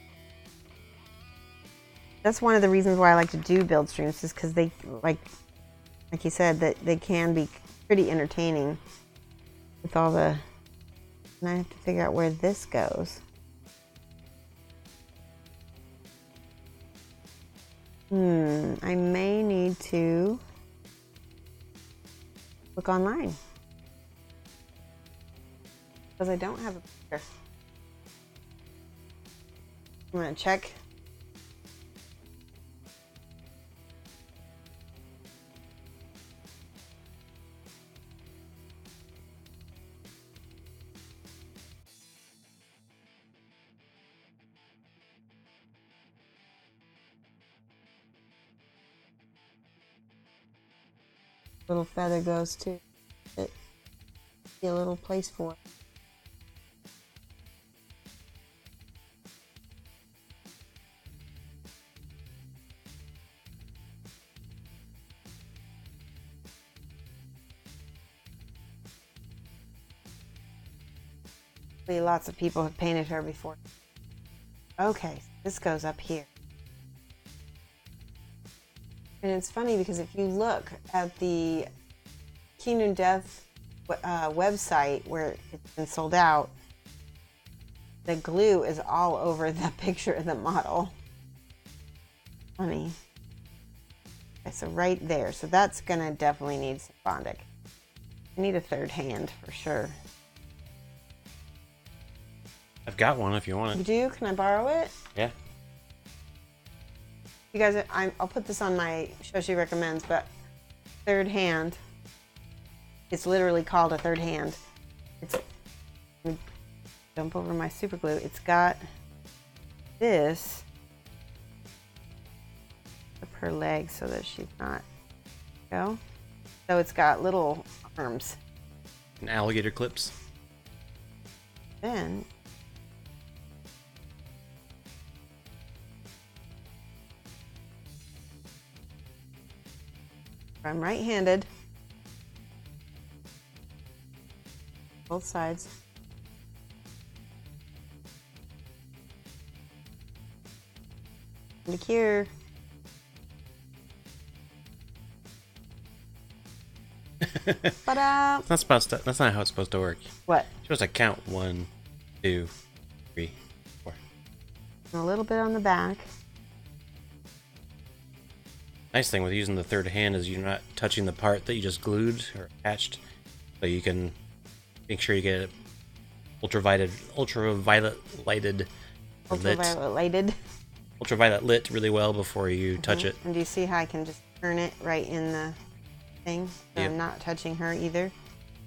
That's one of the reasons why I like to do build streams, is because they, like you said, that they can be pretty entertaining with all the. And I have to figure out where this goes. I may need to look online because I don't have a picture. I'm gonna check. Little feather goes to it. Be a little place for it. Lots of people have painted her before. Okay, this goes up here. And it's funny because if you look at the Kingdom Death website where it's been sold out, the glue is all over the picture of the model. Funny. Okay, so right there. So that's gonna definitely need some Bondic. I need a third hand for sure. I've got one if you want You it. do? Can I borrow it? Yeah. You guys, I'll put this on my Shoshie recommends, but third hand. It's literally called a third hand. It's, let me dump over my super glue. It's got this up her leg so that she's not go. So it's got little arms. And alligator clips. Then I'm right-handed. both sides. Look here. Ta-da! That's not how it's supposed to work. What? You're supposed to count 1, 2, 3, 4. And a little bit on the back. Nice thing with using the third hand is you're not touching the part that you just glued or attached, so you can make sure you get it ultraviolet lit really well before you touch it. And do you see how I can just turn it right in the thing? So Yep. I'm not touching her either.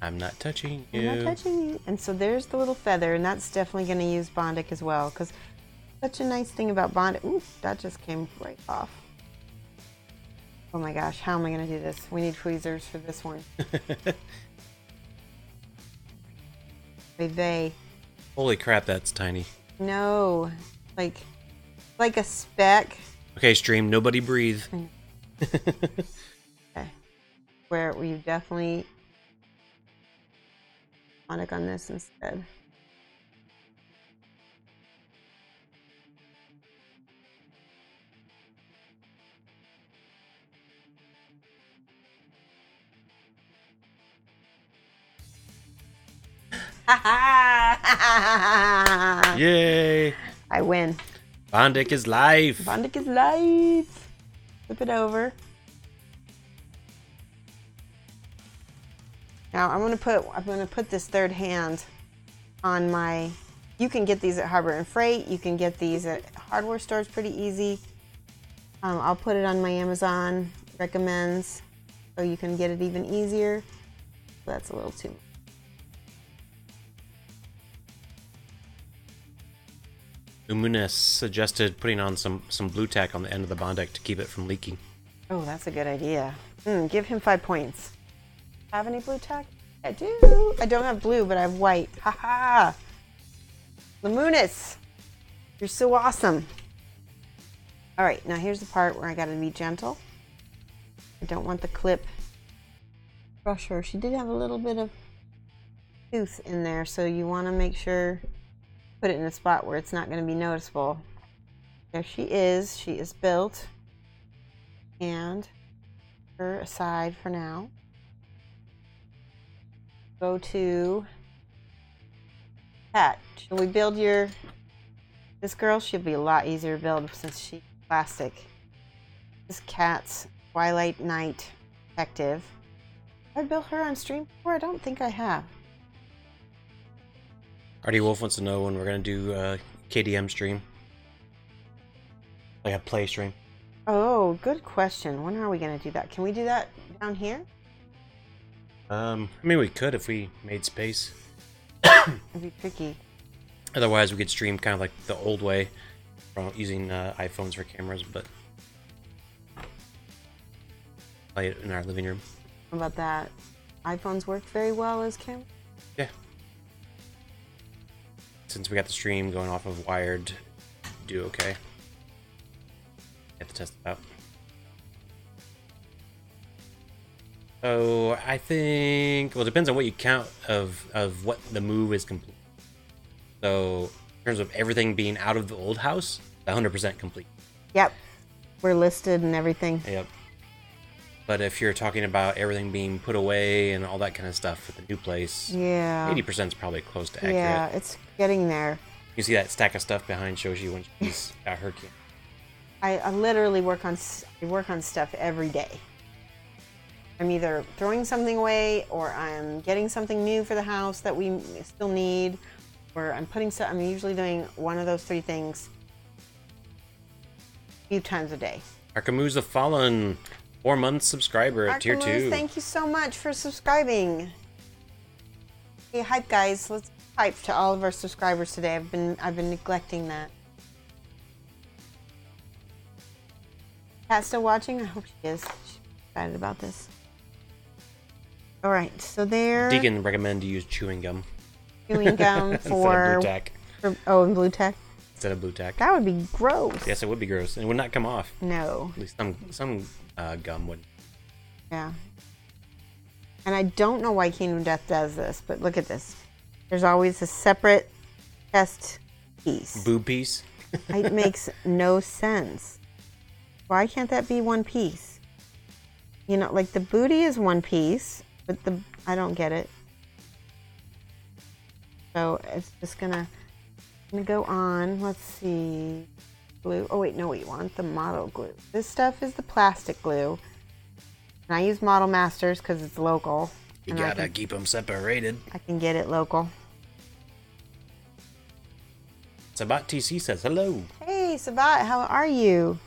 I'm not touching you. I'm not touching you. And so there's the little feather, and that's definitely going to use Bondic as well, because such a nice thing about Bondic. Ooh, that just came right off. Oh my gosh, how am I going to do this? We need tweezers for this one. They. Holy crap, that's tiny. No, like a speck. Okay, stream, nobody breathe. Okay. Where we definitely Bondic on this instead. Yay! I win. Bondic is live. Bondic is live. Flip it over. Now I'm gonna put this third hand on my. You can get these at Harbor and Freight. You can get these at hardware stores pretty easy. I'll put it on my Amazon recommends, so you can get it even easier. That's a little too much. Umunes suggested putting on some blue tack on the end of the Bondic to keep it from leaking. Oh, that's a good idea. Give him 5 points. Have any blue tack? I do. I don't have blue, but I have white. Haha. Lamunis, you're so awesome. All right, now here's the part where I gotta be gentle. I don't want the clip crush her. She did have a little bit of tooth in there, so you want to make sure put it in a spot where it's not going to be noticeable. There she is. She is built. And her aside for now. Go to Cat. Shall we build this girl? She'll be a lot easier to build since she's plastic. This Cat's Twilight Night Detective. Have I built her on stream before? I don't think I have. Artie Wolf wants to know when we're going to do a KDM stream. Like a play stream. Oh, good question. When are we going to do that? Can we do that down here? I mean, we could if we made space. It'd be tricky. Otherwise, we could stream kind of like the old way, using iPhones for cameras, but play it in our living room. How about that? iPhones work very well as cameras? Yeah. Since we got the stream going off of wired, do okay. Have to test it out. So I think, well, it depends on what you count of what the move is complete. So in terms of everything being out of the old house, 100% complete. Yep. We're listed and everything. Yep. But if you're talking about everything being put away and all that kind of stuff at the new place, yeah, 80% is probably close to accurate. Yeah, it's getting there. You see that stack of stuff behind Shoshie when she's got her camera. I literally work on stuff every day. I'm either throwing something away, or I'm getting something new for the house that we still need, or I'm usually doing one of those 3 things a few times a day. Arkamu's the Fallen, 4-month subscriber at tier 2. Thank you so much for subscribing. Hey, hype guys, let's hype to all of our subscribers today. I've been neglecting that. Kat still watching? I hope she is. She's excited about this. All right, so there. Deegan recommend to use chewing gum. Chewing gum for blue tack. And blue tack. Instead of blue tack. That would be gross. Yes, it would be gross. It would not come off. No. At least some gum wouldn't. Yeah. And I don't know why Kingdom Death does this, but look at this. There's always a separate chest piece. Boob piece. It makes no sense. Why can't that be one piece? You know, like the booty is one piece, but I don't get it. So it's just gonna go on. Let's see. Glue. Oh wait, no, you want the model glue. This stuff is the plastic glue. And I use Model Masters because it's local. You gotta keep them separated. I can get it local. Sabat TC says hello. Hey, Sabat, how are you?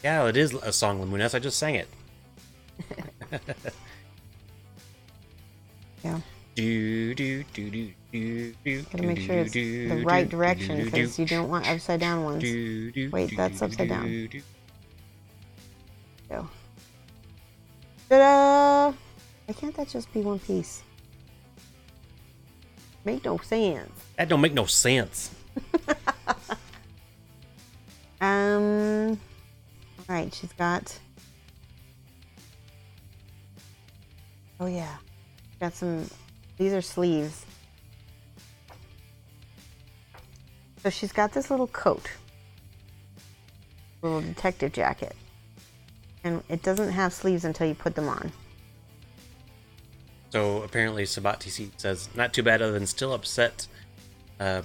Yeah, it is a song, Lamunas. I just sang it. Yeah. Gotta make sure it's the right direction because you don't want upside down ones. Wait, that's upside down. Go. Ta-da! Why can't that just be one piece? Make no sense. That don't make no sense. Alright, she's got... Oh yeah. Got some... These are sleeves. So she's got this little coat. Little detective jacket. And it doesn't have sleeves until you put them on. So apparently Sabat TC says, not too bad other than still upset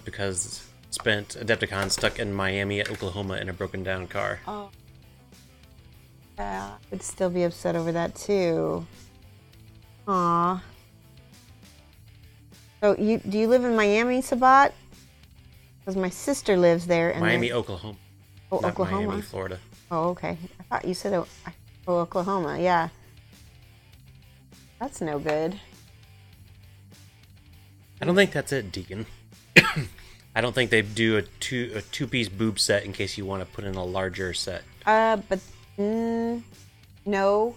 because spent Adepticon stuck in Miami at Oklahoma in a broken down car. Oh. Yeah, I would still be upset over that too. Aw. So do you live in Miami, Sabat? Because my sister lives there. And Miami, Oklahoma. Oh, not Oklahoma. Miami, Florida. Oh, okay. I thought you said Oklahoma. Yeah. That's no good. I don't think that's it, Deacon. I don't think they do a two-piece boob set in case you want to put in a larger set. But no,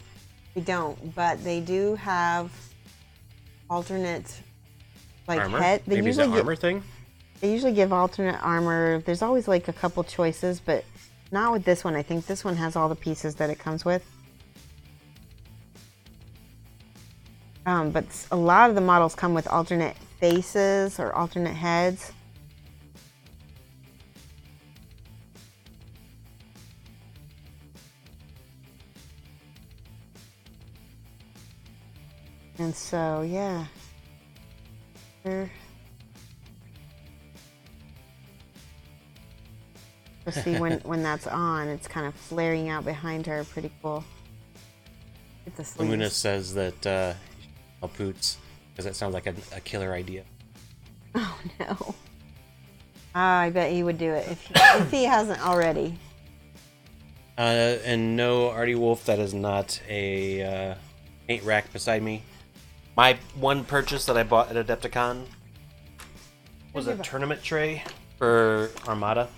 we don't. But they do have alternate, like armor? head. They Maybe it's an armor thing. They usually give alternate armor. There's always like a couple choices, but not with this one. I think this one has all the pieces that it comes with. But a lot of the models come with alternate faces or alternate heads. And so, yeah. You'll see when that's on, it's kind of flaring out behind her. Pretty cool. Get the sleeves. Lumina says that Poots, because that sounds like a killer idea. Oh no. I bet he would do it if he hasn't already. And no, Artie Wolf, that is not a paint rack beside me. My one purchase that I bought at Adepticon was a tournament tray for Armada.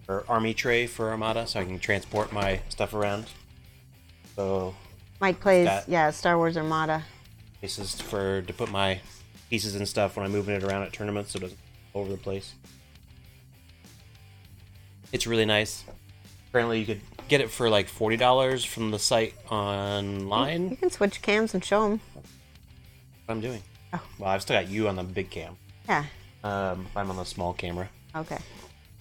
Or army tray for Armada, so I can transport my stuff around. So Mike plays, Star Wars Armada. Places to put my pieces and stuff when I'm moving it around at tournaments, so it doesn't go all over the place. It's really nice. Apparently, you could get it for like $40 from the site online. You can switch cams and show them. What I'm doing. Oh. Well, I've still got you on the big cam. Yeah. I'm on the small camera. Okay.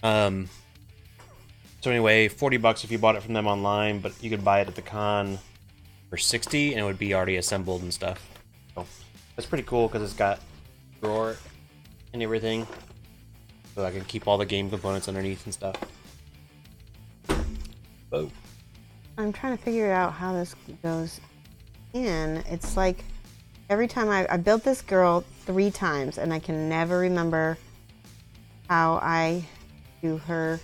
So anyway, $40 if you bought it from them online, but you could buy it at the con for $60, and it would be already assembled and stuff. So that's pretty cool because it's got a drawer and everything, so I can keep all the game components underneath and stuff. Whoa. I'm trying to figure out how this goes in. It's like every time I built this girl 3 times, and I can never remember how I do her.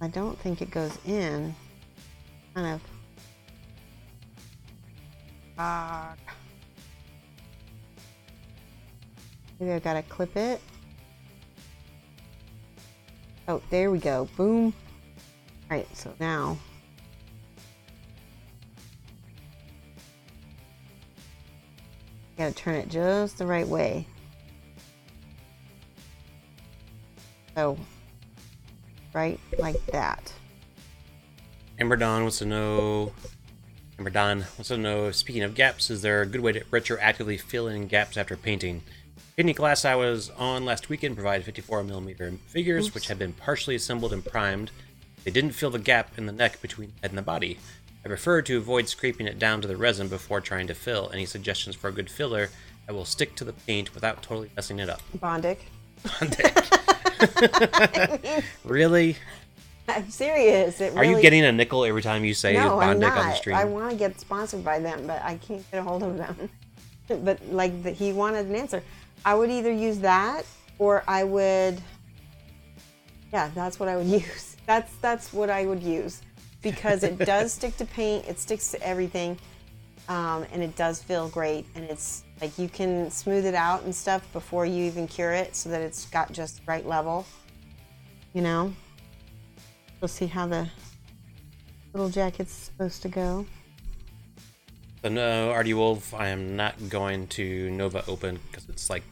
I don't think it goes in. Kind of. Maybe I gotta clip it. Oh, there we go. Boom. Alright, so now. Gotta turn it just the right way. So, right like that. Amber Dawn wants to know, Number Don wants to know, speaking of gaps, is there a good way to retroactively fill in gaps after painting? Painting class I was on last weekend provided 54mm figures, which had been partially assembled and primed. They didn't fill the gap in the neck between the head and the body. I prefer to avoid scraping it down to the resin before trying to fill. Any suggestions for a good filler that will stick to the paint without totally messing it up? Bondic. Bondic. Really? I'm serious. Are you getting a nickel every time you say no, I'm Bondic not. on the stream? I want to get sponsored by them, but I can't get a hold of them. But like he wanted an answer. I would either use that or I would. Yeah, that's what I would use. That's what I would use because it does stick to paint. It sticks to everything, and it does feel great. And it's like you can smooth it out and stuff before you even cure it, so that it's got just the right level. You know. We'll see how the little jacket's supposed to go. So no, Artie Wolf, I am not going to Nova Open because it's like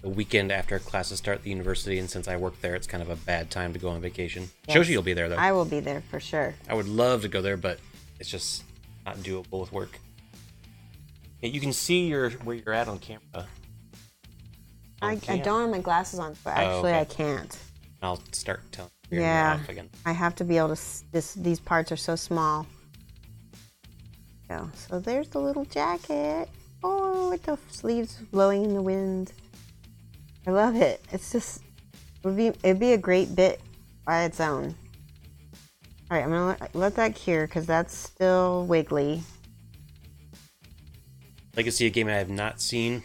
the weekend after classes start at the university, and since I work there, it's kind of a bad time to go on vacation. Yes. Shoshie will be there, though. I will be there for sure. I would love to go there, but it's just not doable with work. Yeah, you can see where you're at on camera. I don't have my glasses on, so actually I can't. I'll start telling you. Yeah, off again. I have to be able to. These parts are so small. So there's the little jacket. Oh, with the sleeves blowing in the wind. I love it. It's just it'd be a great bit by its own. All right, I'm gonna let that cure because that's still wiggly. Legacy, a game I have not seen.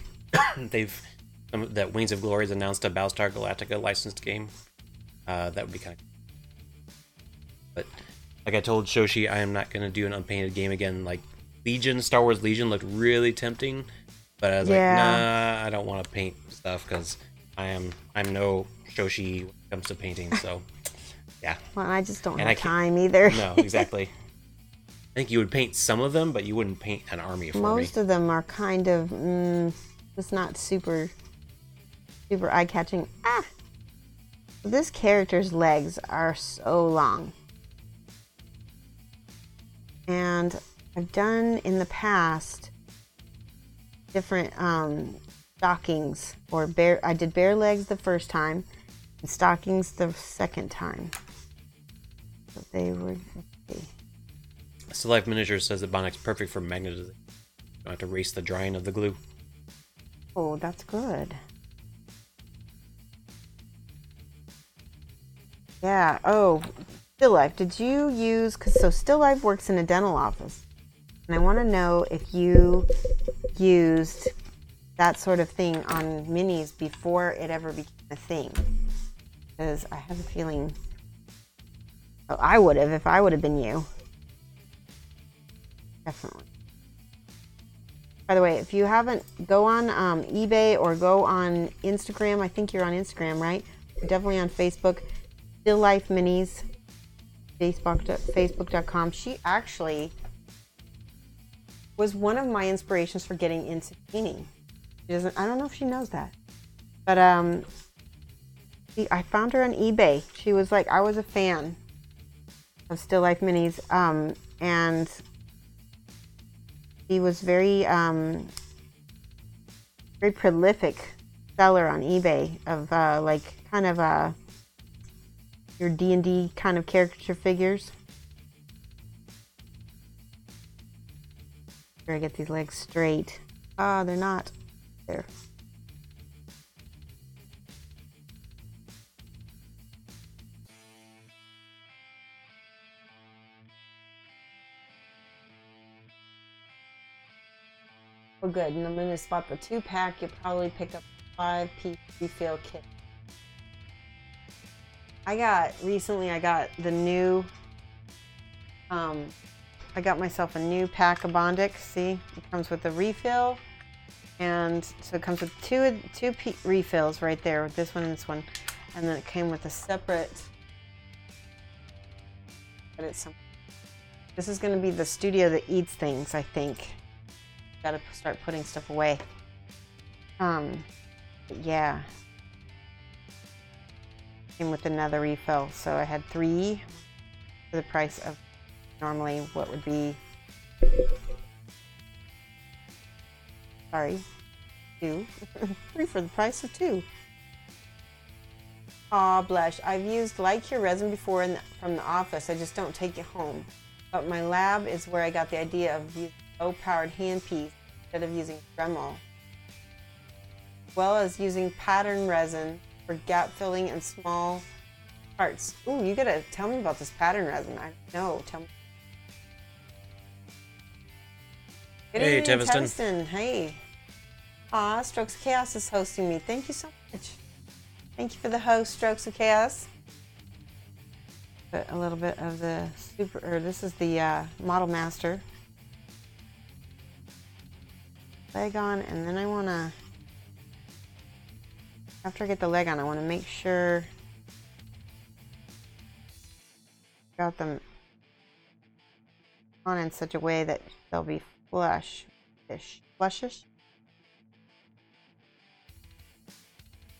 That Wings of Glory has announced a Battlestar Galactica licensed game. That would be kind of. But like I told Shoshie, I am not going to do an unpainted game again. Like Star Wars Legion looked really tempting, but I was like, nah, I don't want to paint stuff because I'm no Shoshie when it comes to painting. So yeah. Well, I just don't have time either. No, exactly. I think you would paint some of them, but you wouldn't paint an army for me. Most of them are kind of just not super eye-catching. This character's legs are so long. And I've done in the past different stockings or I did bare legs the first time and stockings the second time. So they were, let's see. Still Life Miniatures says that Bonnic's perfect for magnetization. You don't have to race the drying of the glue. Oh, that's good. Yeah. Oh, Still Life, did you use, so Still Life works in a dental office, and I want to know if you used that sort of thing on minis before it ever became a thing, because I have a feeling, I would have if I would have been you. Definitely. By the way, if you haven't, go on eBay or go on Instagram. I think you're on Instagram, right? You're definitely on Facebook. Still Life Minis, Facebook.com. She actually was one of my inspirations for getting into painting. She doesn't. I don't know if she knows that, but I found her on eBay. She was like, I was a fan of Still Life Minis, and he was very very prolific seller on eBay of like kind of your D&D kind of caricature figures. Try to get these legs straight. Ah, they're not. There. Oh, good. And I'm going to spot the 2-pack. You'll probably pick up a 5-piece refill kit. I got the new, I got myself a new pack of Bondic. See, it comes with a refill, and so it comes with two refills right there, this one and this one, and then it came with a separate. But this is going to be the studio that eats things, I think. Got to start putting stuff away. But yeah. Came with another refill, so I had 3 for the price of normally what would be Sorry. 2. 3 for the price of 2. Aw, blush. I've used Like Your resin before from the office. I just don't take it home. But my lab is where I got the idea of using low-powered handpiece instead of using Dremel. As well as using pattern resin for gap filling and small parts. Ooh, you gotta tell me about this pattern resin. I don't know. Tell me. Good Hey, evening, Teviston. Hey. Aw, Strokes of Chaos is hosting me. Thank you so much. Thank you for the host, Strokes of Chaos. Put a little bit of the this is the Model Master leg on, and then I wanna, after I get the leg on, I wanna make sure I got them on in such a way that they'll be flushish.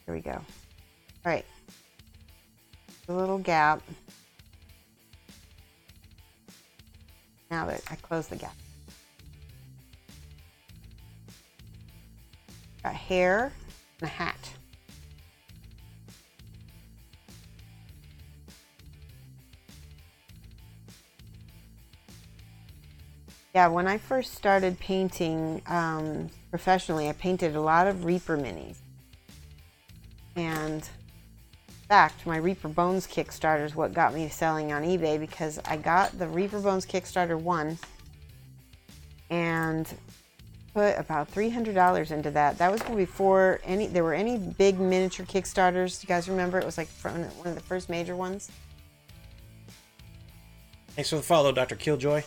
There we go. All right, a little gap. Now that I close the gap. Got hair and a hat. Yeah, when I first started painting professionally, I painted a lot of Reaper minis. And in fact, my Reaper Bones Kickstarter is what got me selling on eBay, because I got the Reaper Bones Kickstarter 1 and put about $300 into that. That was before there were any big miniature Kickstarters. Do you guys remember? It was like one of the first major ones. Thanks for the follow, Dr. Killjoy.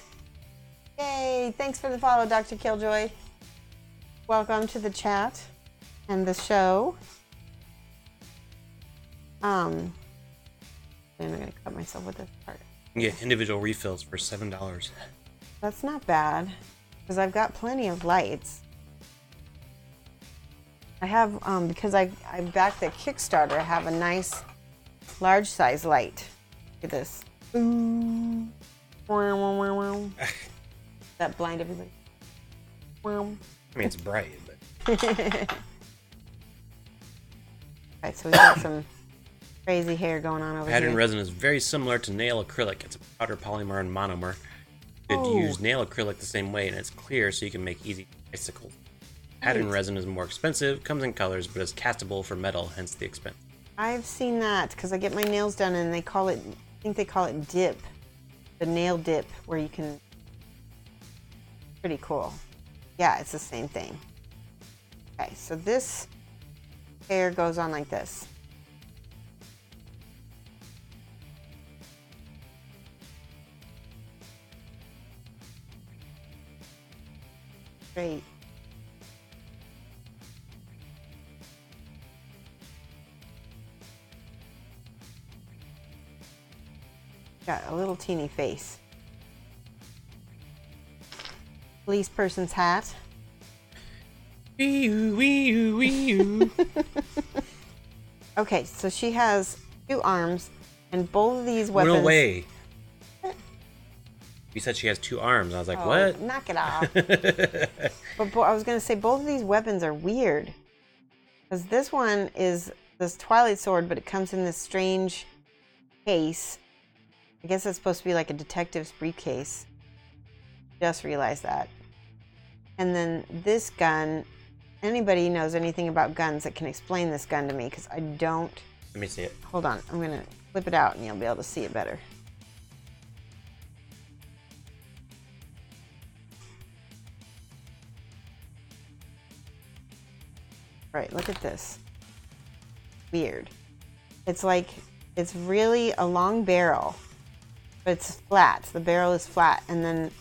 Yay! Thanks for the follow, Dr. Killjoy. Welcome to the chat and the show. I'm gonna cut myself with this part. You can get individual refills for $7. That's not bad, because I've got plenty of lights. I have, because I backed the Kickstarter, I have a nice large size light. Look at this. That blind everybody. I mean, it's bright, but... Alright, so we got some crazy hair going on over Pattern here. resin is very similar to nail acrylic. It's a powder polymer and monomer. You could use nail acrylic the same way, and it's clear, so you can make easy icicles. Pattern resin is more expensive, comes in colors, but is castable for metal, hence the expense. I've seen that, because I get my nails done and they call it, I think they call it dip. The nail dip, where you can... Pretty cool. Yeah, it's the same thing. Okay, so this hair goes on like this. Great. Got a little teeny face. Police person's hat. Wee-oo, wee-oo, wee-oo. Okay, so she has 2 arms, and both of these weapons... No way. You said she has 2 arms. I was like, what? Knock it off. But I was going to say, both of these weapons are weird. Because this one is this Twilight Sword, but it comes in this strange case. I guess it's supposed to be like a detective's briefcase. Just realized that. And then this gun, anybody knows anything about guns that can explain this gun to me, because I don't. Let me see it. Hold on, I'm going to flip it out and you'll be able to see it better. Right, look at this. Weird. It's like, it's really a long barrel, but it's flat. The barrel is flat, and then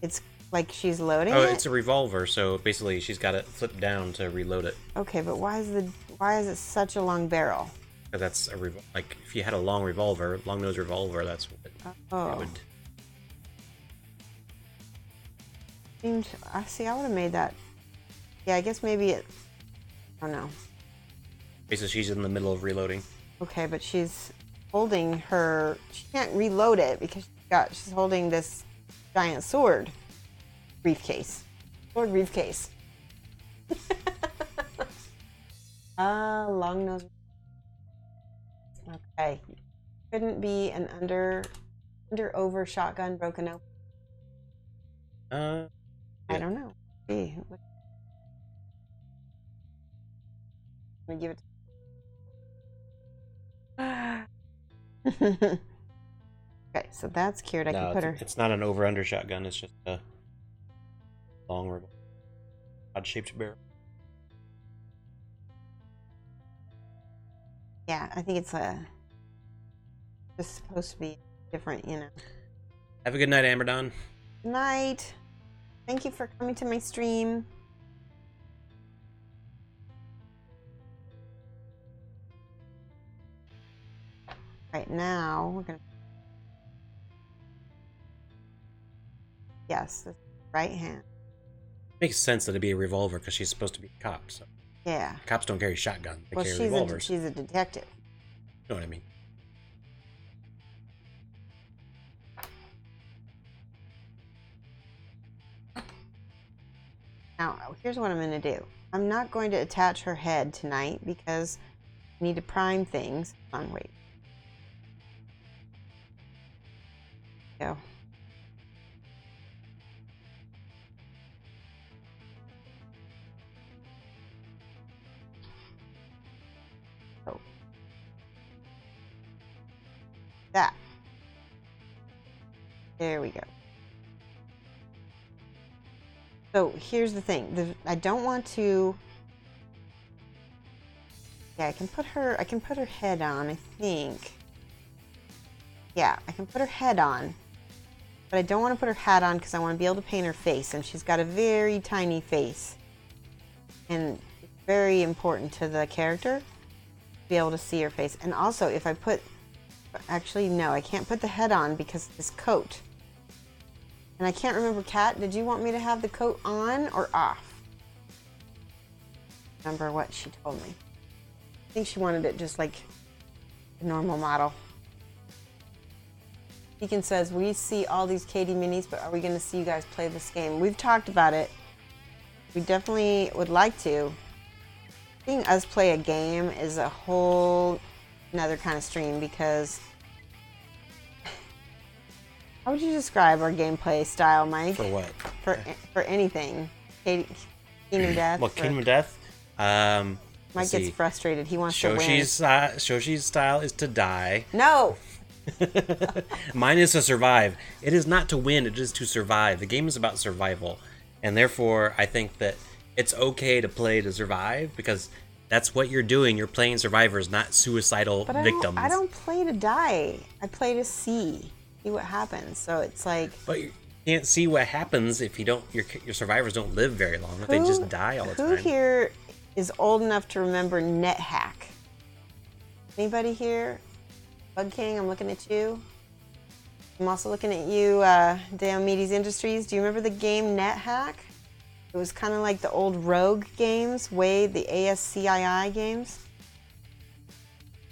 it's like she's loading it. Oh, it's a revolver, so basically she's got it flipped down to reload it. Okay, but why is it such a long barrel? Because that's a like if you had a long revolver, long nose revolver, that's what it would. I see. I would have made that. Yeah, I guess maybe it. I don't know. Basically, she's in the middle of reloading. Okay, but she's holding her. She can't reload it because she's holding this giant sword. briefcase. Or briefcase. Long nose. Okay. Couldn't be an under over shotgun broken open. Yeah. I don't know. Gee, let me give it. Okay, so that's cured. I No, can put her. it's not an over-under shotgun. It's just a long, odd-shaped barrel. Yeah, I think it's just supposed to be different, you know. Have a good night, Amber. Good night. Thank you for coming to my stream. Right now, we're gonna. Yes, this right hand. Makes sense that it'd be a revolver because she's supposed to be a cop. So Yeah. cops don't carry shotguns; they Well, carry revolvers. she's a detective. You know what I mean? Now, here's what I'm going to do. I'm not going to attach her head tonight because I need to prime things. Hold on, wait. Go. Oh. That. There we go. So here's the thing. I don't want to. Yeah, I can put her head on, I think. Yeah, I can put her head on. But I don't want to put her hat on because I want to be able to paint her face, and she's got a very tiny face. And it's very important to the character to be able to see her face. And also, if I put, actually no, I can't put the head on because of this coat. And I can't remember, Kat, did you want me to have the coat on or off? Remember what she told me. I think she wanted it just like a normal model. Deacon says, we see all these Katie minis, but are we going to see you guys play this game? We've talked about it. We definitely would like to. Seeing us play a game is a whole another kind of stream because... How would you describe our gameplay style, Mike? For what? For anything. Kingdom Death? Well, Kingdom Death? Mike gets frustrated. He wants to win. Shoshie's style is to die. No! Mine is to survive. It is not to win, it is to survive. The game is about survival. And therefore, I think that it's okay to play to survive because that's what you're doing. You're playing survivors, not suicidal victims. I don't play to die. I play to see what happens. So it's like... But you can't see what happens if you don't. Your survivors don't live very long. If they just die all the time. Who here is old enough to remember NetHack? Anybody here? Bug King, I'm looking at you. I'm also looking at you, Diomedes Industries. Do you remember the game NetHack? It was kind of like the old Rogue games, the ASCII games.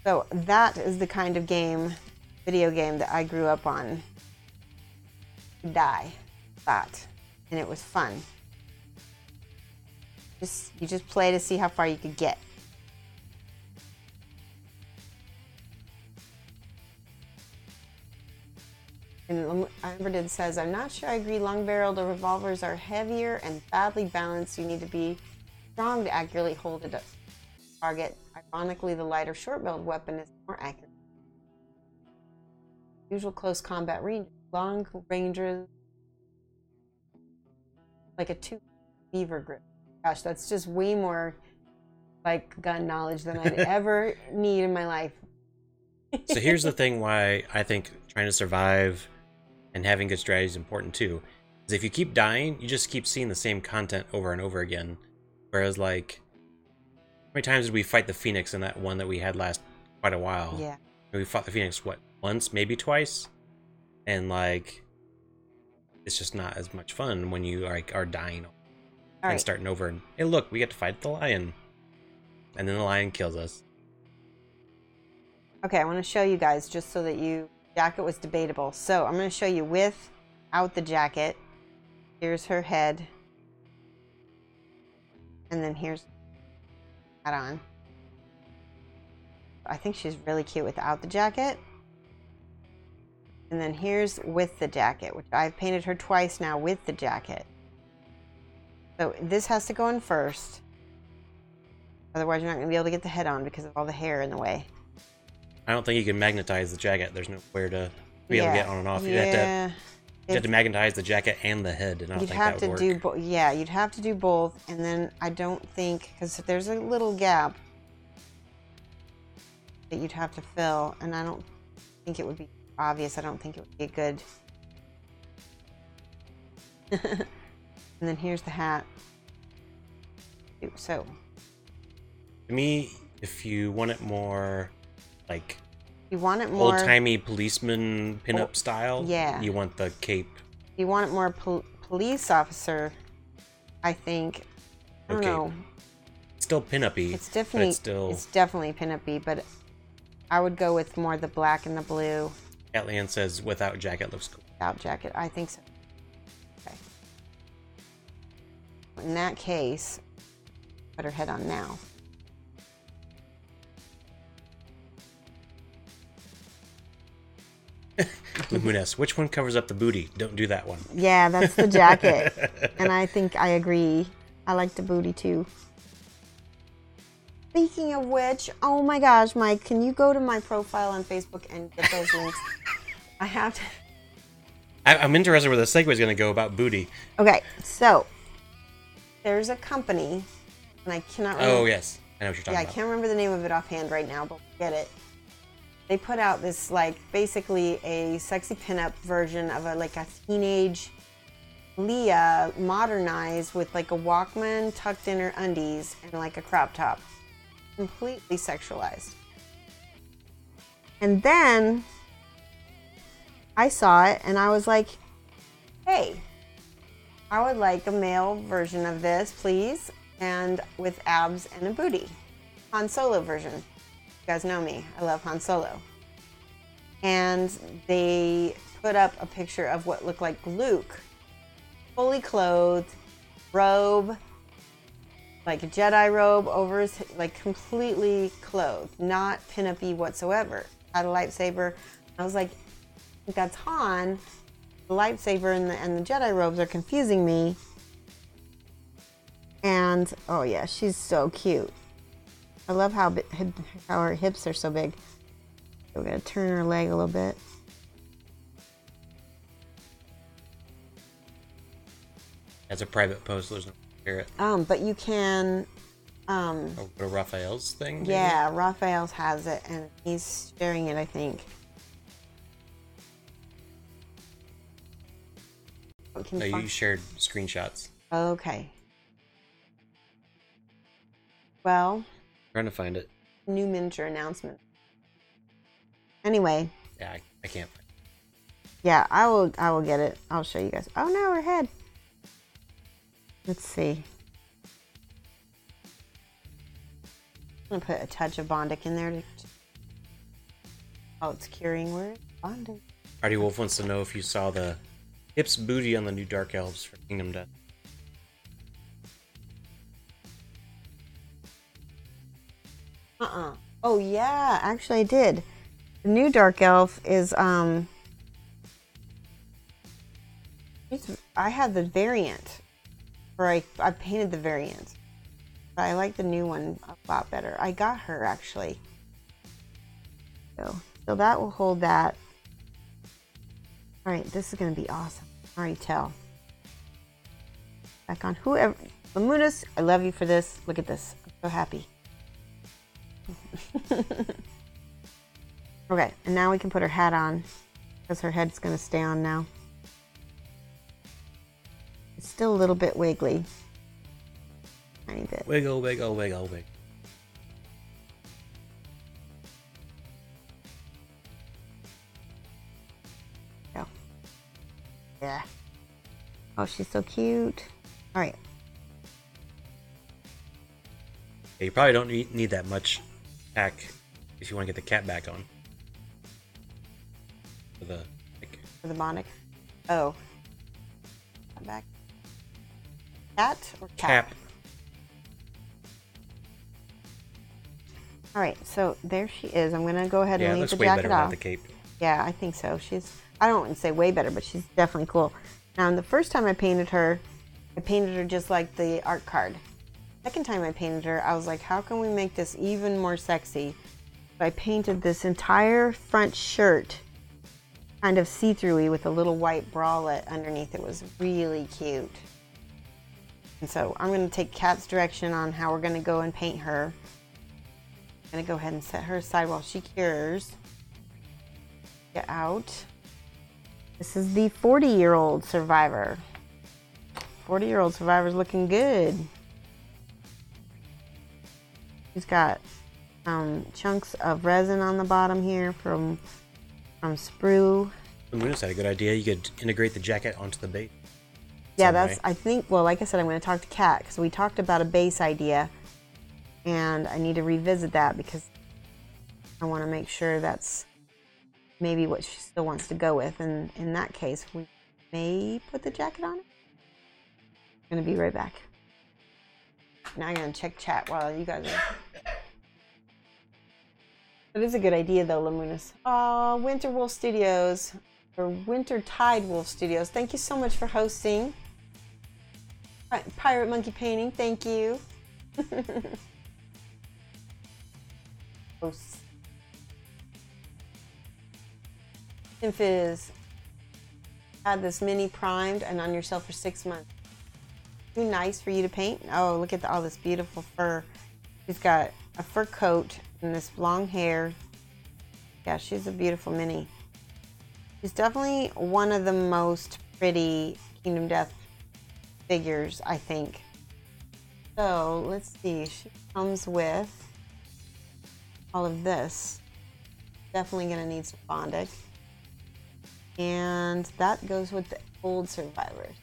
So that is the kind of video game that I grew up on. And it was fun. You just play to see how far you could get. And Amber says, I'm not sure I agree. Long-barreled revolvers are heavier and badly balanced. You need to be strong to accurately hold it at target. Ironically, the lighter short-barreled weapon is more accurate. Usual close combat range. Long ranges, like a 2 beaver grip. Gosh, that's just way more like gun knowledge than I'd ever need in my life. So here's the thing why I think trying to survive and having good strategy is important too. Is if you keep dying, you just keep seeing the same content over and over again. Whereas like, how many times did we fight the Phoenix in that one that we had last quite a while? Yeah. We fought the Phoenix, what, once, maybe twice? And like, it's just not as much fun when you are dying and starting over. And hey, look, we get to fight the lion. And then the lion kills us. Okay, I want to show you guys just so that jacket was debatable. So I'm going to show you without the jacket. Here's her head. And then here's hat on. I think she's really cute without the jacket. And then here's with the jacket, which I've painted her twice now with the jacket. So this has to go in first. Otherwise, you're not going to be able to get the head on because of all the hair in the way. I don't think you can magnetize the jacket. There's nowhere to be able to get on and off. You'd have to magnetize the jacket and the head, and I don't think that would work. Yeah, you'd have to do both, and then I don't think, because there's a little gap that you'd have to fill, and I don't think it would be obvious. I don't think it would be good. And then here's the hat. So, to me, if you want it more like you want it more old-timey policeman pinup style, yeah, you want the cape. You want it more police officer, I think. I don't know. It's still pinup-y. It's definitely pinup-y, but I would go with more the black and the blue. Catlian says without jacket looks cool. Without jacket, I think so. Okay. In that case, put her head on now. Luminous, which one covers up the booty? Don't do that one. Yeah, that's the jacket. And I think I agree. I like the booty too. Speaking of which, oh my gosh, Mike, can you go to my profile on Facebook and get those links? I have to. I'm interested where the segue is going to go about booty. Okay, so there's a company, and I cannot remember. Oh, yes. I know what you're talking about. I can't remember the name of it offhand right now, but we'll get it. They put out this, like, basically a sexy pinup version of a teenage Leah modernized with like a Walkman tucked in her undies and like a crop top. Completely sexualized. And then I saw it and I was like, hey, I would like a male version of this, please. And with abs and a booty. Han Solo version. You guys know me. I love Han Solo. And they put up a picture of what looked like Luke. Fully clothed, robe, like a Jedi robe over his, like completely clothed. Not pin-up-y whatsoever. Had a lightsaber. I was like, I think that's Han. The lightsaber and the Jedi robes are confusing me. And, oh yeah, she's so cute. I love how her hips are so big. We're going to turn her leg a little bit. That's a private post, so there's no hear it. But you can... a Raphael's thing? Maybe? Yeah, Raphael's has it, and he's sharing it, I think. No, you shared screenshots. Okay. Well... I'm trying to find it. New miniature announcement. Anyway. Yeah, I can't find it. Yeah, I will get it. I'll show you guys. Oh no, her head. Let's see. I'm gonna put a touch of Bondic in there. Oh, it's curing word. Bondic. Artie Wolf wants to know if you saw the hips booty on the new Dark Elves for Kingdom Death. Oh yeah, actually I did. The new Dark Elf is I have the variant, or I painted the variant, but I like the new one a lot better. I got her actually, so that will hold that. All right, this is gonna be awesome. I already tell. Back on whoever, Lamunas, I love you for this. Look at this, I'm so happy. Okay, and now we can put her hat on because her head's going to stay on now. It's still a little bit wiggly. Tiny bit. Wiggle, wiggle, wiggle, wiggle. Go. Yeah. Oh, she's so cute. All right. Yeah, you probably don't need that much tack if you want to get the cat back on. For the Bondic. Oh. I'm back. Cat or cap? Cap. All right, so there she is. I'm gonna go ahead and Yeah, it leave looks the way jacket better off. without the cape. Yeah, I think so. I don't want to say way better, but she's definitely cool. Now, the first time I painted her just like the art card. Second time I painted her, I was like, how can we make this even more sexy? So I painted this entire front shirt kind of see-through-y with a little white bralette underneath. It was really cute. And so I'm going to take Kat's direction on how we're going to go and paint her. I'm going to go ahead and set her aside while she cures. Get out. This is the 40-year-old survivor. 40-year-old survivor's looking good. She's got chunks of resin on the bottom here from sprue. Moonus had a good idea. You could integrate the jacket onto the base. Yeah, that's, I think, well, like I said, I'm going to talk to Kat because we talked about a base idea and I need to revisit that because I want to make sure that's maybe what she still wants to go with. And in that case, we may put the jacket on it. I'm going to be right back. Now I'm going to check chat while you guys are... That is a good idea, though, Lamunas. Oh, Winter Wolf Studios, or Winter Tide Wolf Studios. Thank you so much for hosting. Pirate Monkey Painting, thank you. Hosts. Fizz. Had this mini primed and on yourself for 6 months. Too nice for you to paint. Oh, look at all this beautiful fur. She's got a fur coat and this long hair. Yeah, she's a beautiful mini. She's definitely one of the most pretty Kingdom Death figures, I think. So let's see. She comes with all of this. Definitely gonna need some Bondic. And that goes with the old survivors.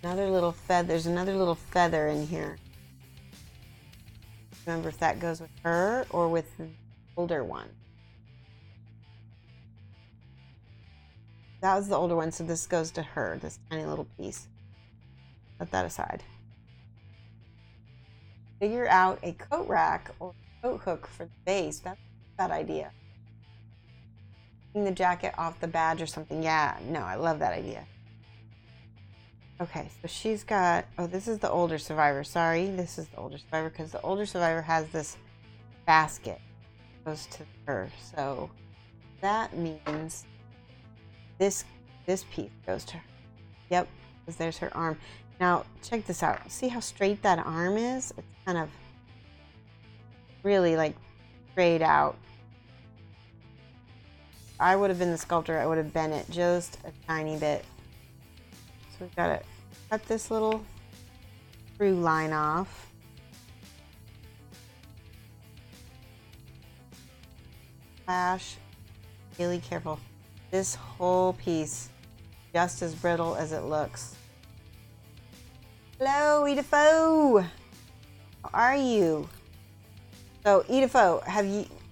Another little feather. There's another little feather in here. Remember if that goes with her or with the older one. That was the older one, so this goes to her, this tiny little piece. Set that aside. Figure out a coat rack or coat hook for the base. That's a bad idea. Taking the jacket off the badge or something. Yeah, no, I love that idea. Okay, so she's got, oh, this is the older survivor. Sorry, this is the older survivor because the older survivor has this basket that goes to her. So that means this piece goes to her. Yep, because there's her arm. Now, check this out. See how straight that arm is? It's kind of really like straight out. I would have been the sculptor. I would have bent it just a tiny bit. So we've got to cut this little screw line off. Flash, really careful. This whole piece, just as brittle as it looks. Hello, Edifo. How are you? So, Edifo,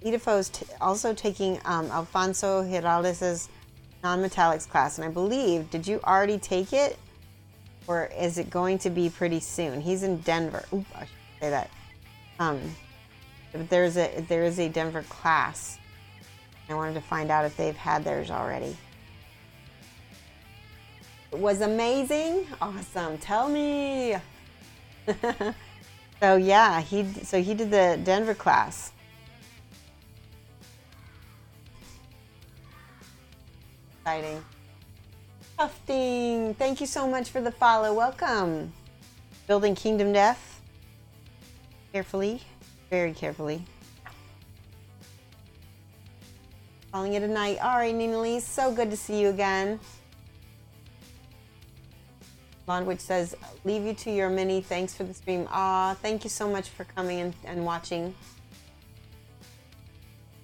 Edifo's also taking Alfonso Giraldez's non-metallics class, and I believe, did you already take it, or is it going to be pretty soon? He's in Denver. Oop, I should say that. But there is a Denver class. I wanted to find out if they've had theirs already. It was amazing. Awesome. Tell me. So yeah, he did the Denver class. Exciting. Tufting, thank you so much for the follow. Welcome. Building Kingdom Death. Carefully, very carefully. Calling it a night. All right, Nina Lee, so good to see you again. Londwich says, leave you to your mini. Thanks for the stream. Aw, thank you so much for coming and watching.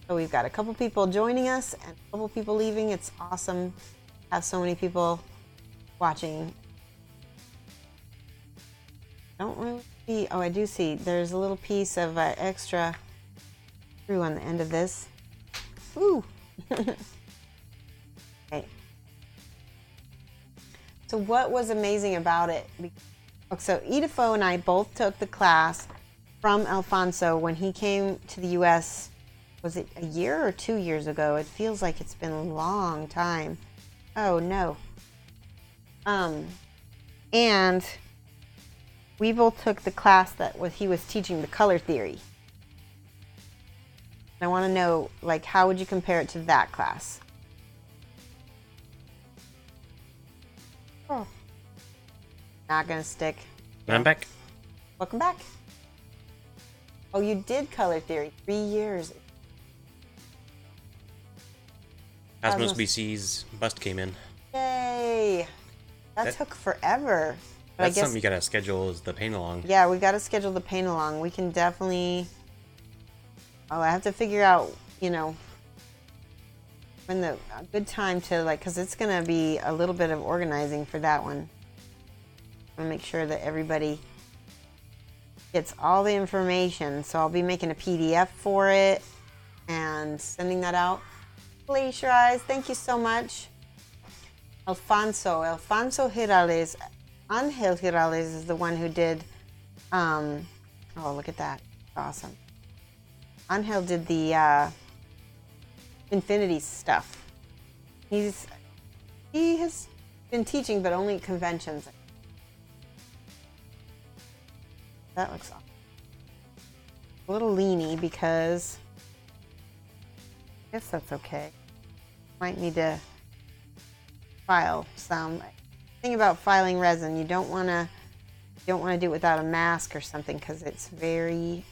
So we've got a couple people joining us and a couple people leaving. It's awesome to have so many people watching. Don't really see, oh, I do see. There's a little piece of extra screw on the end of this. Ooh. Okay. So what was amazing about it? So Edifo and I both took the class from Alfonso when he came to the U.S. Was it a year or 2 years ago? It feels like it's been a long time. Oh no. And we both took the class that he was teaching the color theory. I want to know, like, how would you compare it to that class? Oh. Not gonna stick. I'm back. Welcome back. Oh, you did color theory 3 years. Cosmos BC's bust came in. Yay! That took forever. But That's something you gotta schedule is the paint along. Yeah, we gotta schedule the paint along. We can definitely. Oh, I have to figure out, you know, when a good time to, like, because it's gonna be a little bit of organizing for that one. I'm gonna make sure that everybody gets all the information. So I'll be making a PDF for it and sending that out. Glacier Eyes, thank you so much. Alfonso Girales, Angel Girales is the one who did, oh, look at that, awesome. Angel did the Infinity stuff. He has been teaching, but only at conventions. That looks awesome. A little leany because I guess that's okay. Might need to file some. Thing about filing resin, you don't want to do it without a mask or something because it's very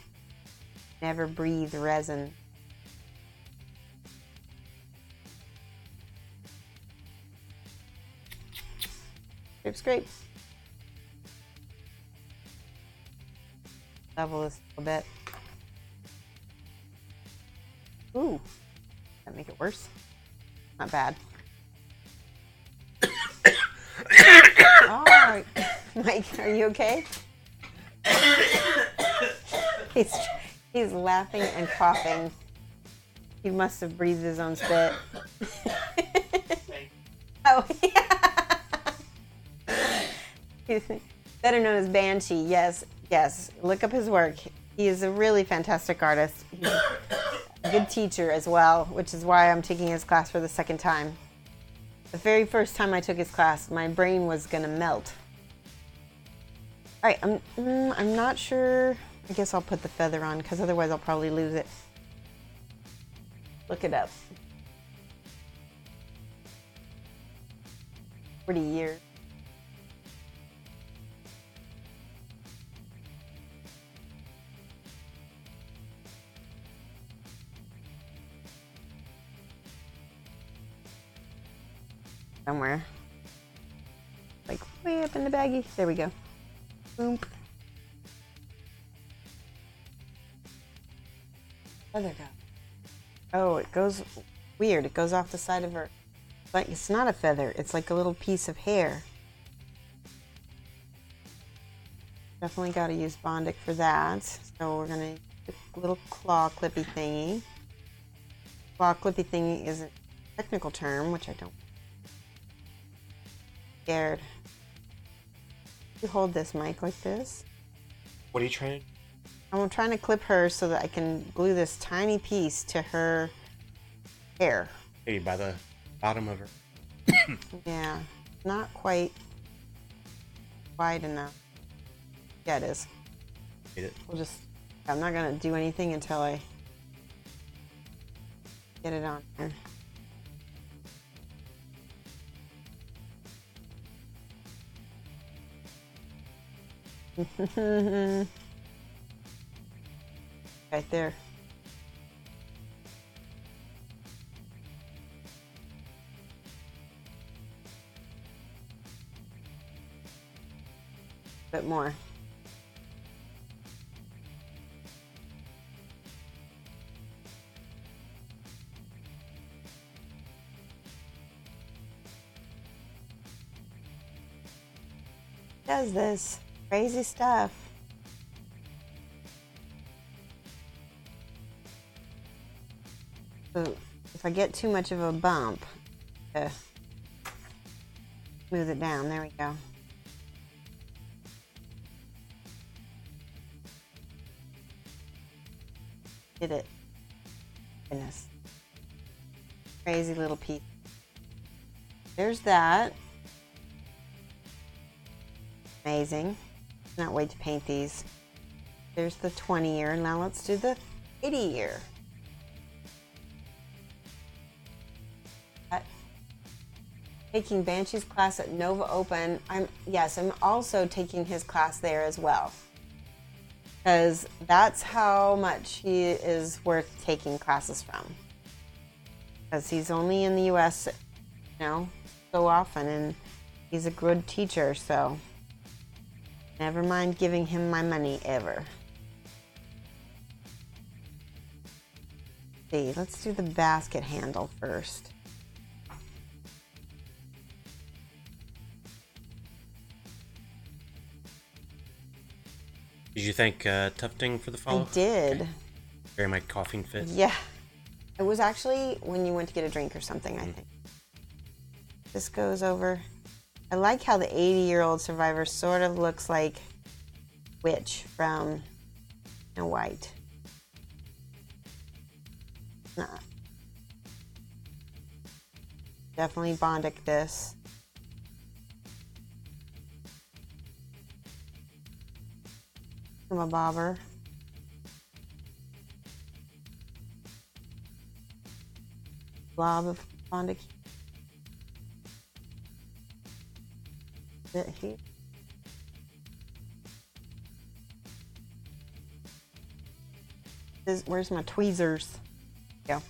never breathe resin. Scrape. Level this a little bit. Ooh, that make it worse? Not bad. Oh, Mike, are you okay? He's laughing and coughing. He must have breathed his own spit. Oh, yeah. He's better known as Banshee. Yes. Look up his work. He is a really fantastic artist. He's a good teacher as well, which is why I'm taking his class for the second time. The very first time I took his class, my brain was gonna melt. All right, I'm not sure. I guess I'll put the feather on because otherwise I'll probably lose it. Look it up. 40 years. Somewhere. Like way up in the baggie. There we go. Boom. Where'd it go? Oh, it goes weird. It goes off the side of her. Like, it's not a feather. It's like a little piece of hair. Definitely got to use Bondic for that. So we're going to a little claw clippy thingy. Claw clippy thingy is a technical term, which I don't. Scared. You hold this mic like this. What are you trying to do? I'm trying to clip her so that I can glue this tiny piece to her hair. Maybe by the bottom of her. Yeah, not quite wide enough. Yeah, it is. Hate it. We'll just, I'm not gonna do anything until I get it on there. Right there. Bit more. Does this crazy stuff. So if I get too much of a bump, Smooth it down. There we go. Did it. Goodness. Crazy little piece. There's that. Amazing. Cannot wait to paint these. There's the 20 year. Now let's do the 80 year. Taking Banshee's class at Nova Open. I'm also taking his class there as well. Because that's how much he is worth taking classes from. Because he's only in the US, so often, and he's a good teacher, so never mind giving him my money ever. See, let's do the basket handle first. Did you think tufting for the fall? I did. Very my coughing fit. Yeah. It was actually when you went to get a drink or something, I think. This goes over. I like how the 80-year-old survivor sort of looks like Witch from Snow White. Nah. Definitely Bondic this. From a bobber. Blob of Bondic. Is it here? Where's my tweezers? Go.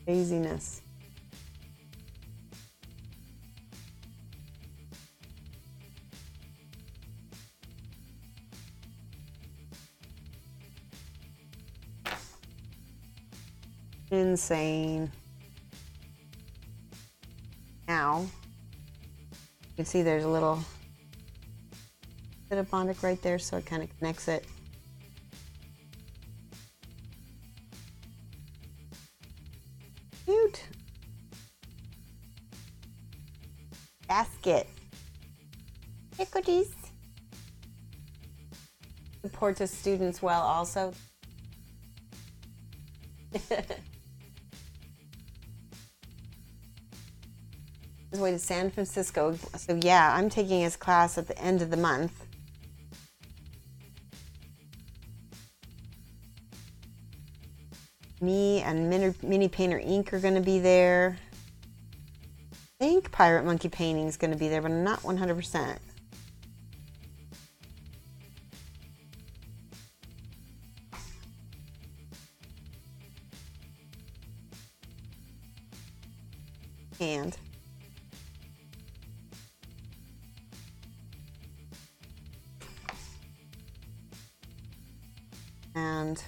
Craziness. Insane. Now, you can see there's a little bit of Bondic right there, so it kind of connects it. Cute. Basket. Cookies. Support the students well also. His way to San Francisco. So yeah, I'm taking his class at the end of the month. Me and Mini Painter Inc. are going to be there. I think Pirate Monkey Painting is going to be there, but I'm not 100%. And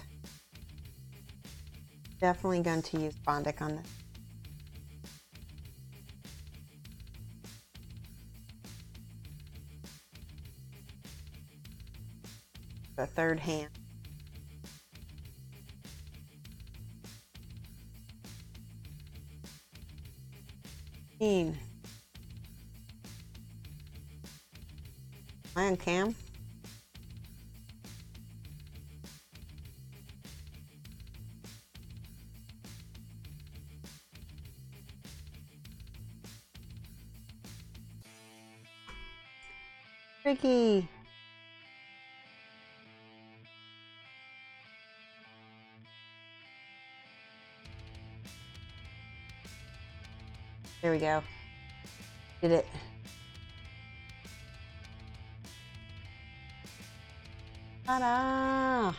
definitely going to use Bondic on this. The third hand. Am I on cam? Tricky. There we go. Did it. Ta-da! I'm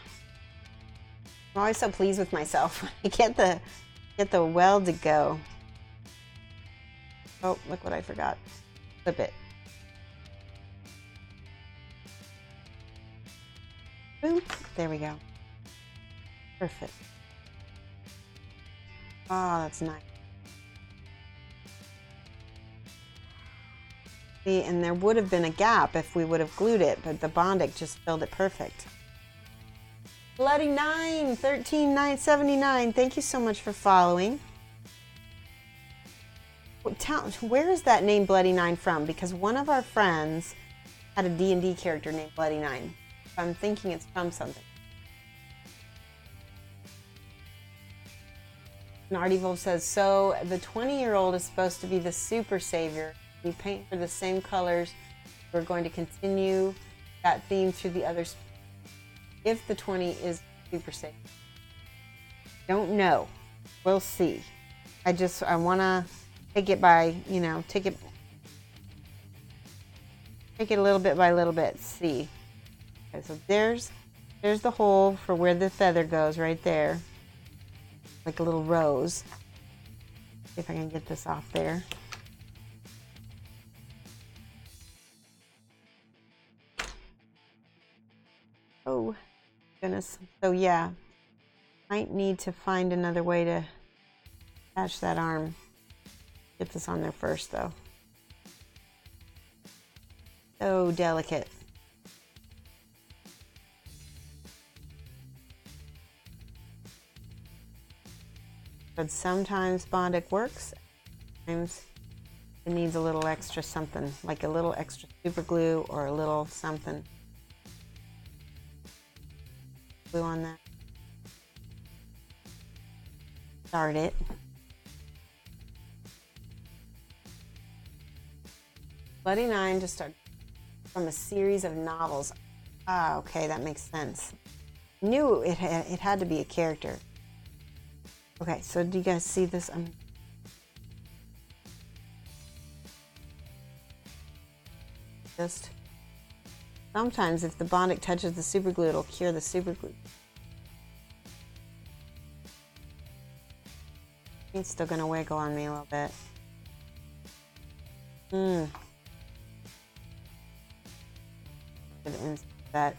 always so pleased with myself. I get the weld to go. Oh, look what I forgot. Flip it. Boom. There we go. Perfect. Oh, that's nice. See, and there would have been a gap if we would have glued it, but the Bondic just filled it perfect. Bloody 9, 13,979. Thank you so much for following. Where is that name Bloody 9 from? Because one of our friends had a D&D character named Bloody 9. I'm thinking it's from something. And Artie Wolf says, so the 20-year-old is supposed to be the super savior. We paint for the same colors. We're going to continue that theme through the others. If the 20 is super savior. Don't know. We'll see. I want to take it by, take it a little bit by little bit. See. Okay, so there's the hole for where the feather goes right there. Like a little rose. See if I can get this off there. Oh, goodness. So yeah, might need to find another way to attach that arm. Get this on there first, though. So delicate. But sometimes Bondic works, sometimes it needs a little extra something, like a little extra super glue or a little something. Glue on that. Start it. Bloody 9 to start from a series of novels. Ah, okay, that makes sense. Knew it had to be a character. Okay, so do you guys see this? Just sometimes if the Bondic touches the super glue, it'll cure the super glue. It's still gonna wiggle on me a little bit. That.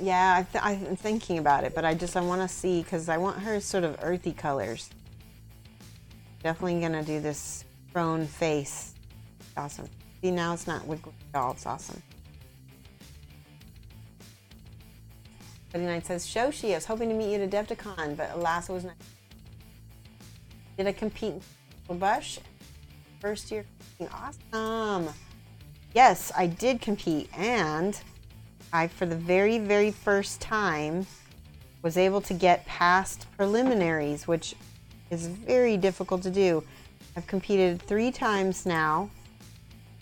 Yeah, I'm thinking about it, but I want to see because I want her sort of earthy colors. Definitely gonna do this crone face. Awesome. See, now it's not wiggly at all. It's awesome. Bloody 9 says, Shoshie, I was hoping to meet you at Adepticon, but alas, it was not. Did I compete in Bush? First year. Awesome. Yes, I did compete, and I, for the very, very first time, was able to get past preliminaries, which is very difficult to do. I've competed 3 times now,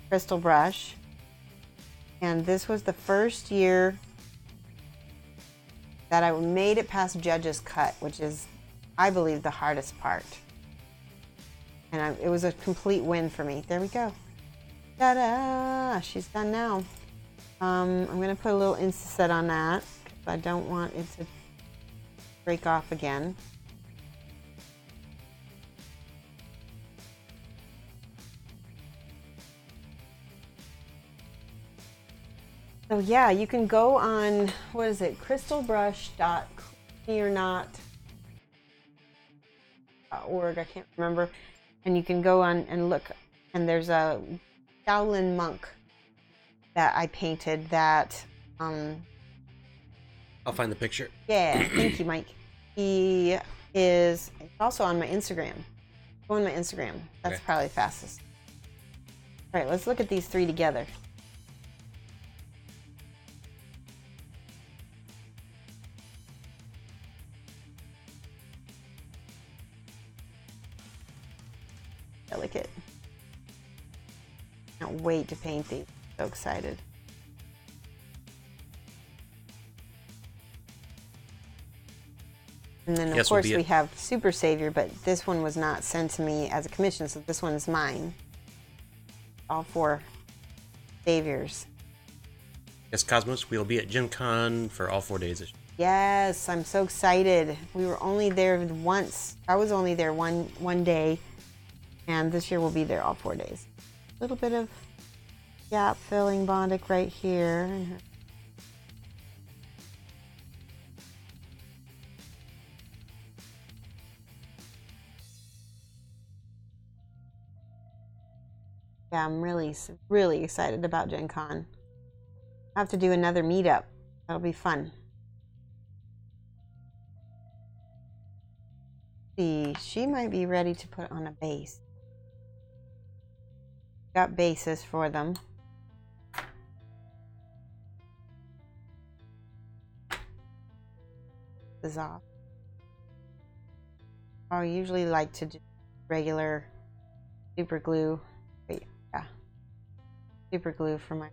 Crystal Brush, and this was the first year that I made it past Judge's Cut, which is, I believe, the hardest part. And it was a complete win for me. There we go. Ta-da! She's done now. I'm going to put a little Insta-Set on that, because I don't want it to break off again. So yeah, you can go on, what is it, crystalbrush.org, I can't remember. And you can go on and look, and there's a Shaolin monk that I painted that, I'll find the picture. Yeah, thank you, Mike. He is also on my Instagram. Go on my Instagram. That's okay. Probably fastest. All right, let's look at these 3 together. Delicate. Can't wait to paint these. So excited. And then of course we have Super Savior, but this one was not sent to me as a commission, so this one is mine. All 4 saviors. Yes, Cosmos, we'll be at Gen Con for all 4 days. Yes, I'm so excited. We were only there once. I was only there one day, and this year we'll be there all 4 days. A little bit of gap filling Bondic right here. Yeah, I'm really excited about Gen Con. I have to do another meetup. That'll be fun. See, she might be ready to put on a base. Got bases for them. This is off. I usually like to do regular super glue. Wait, yeah. Super glue for my.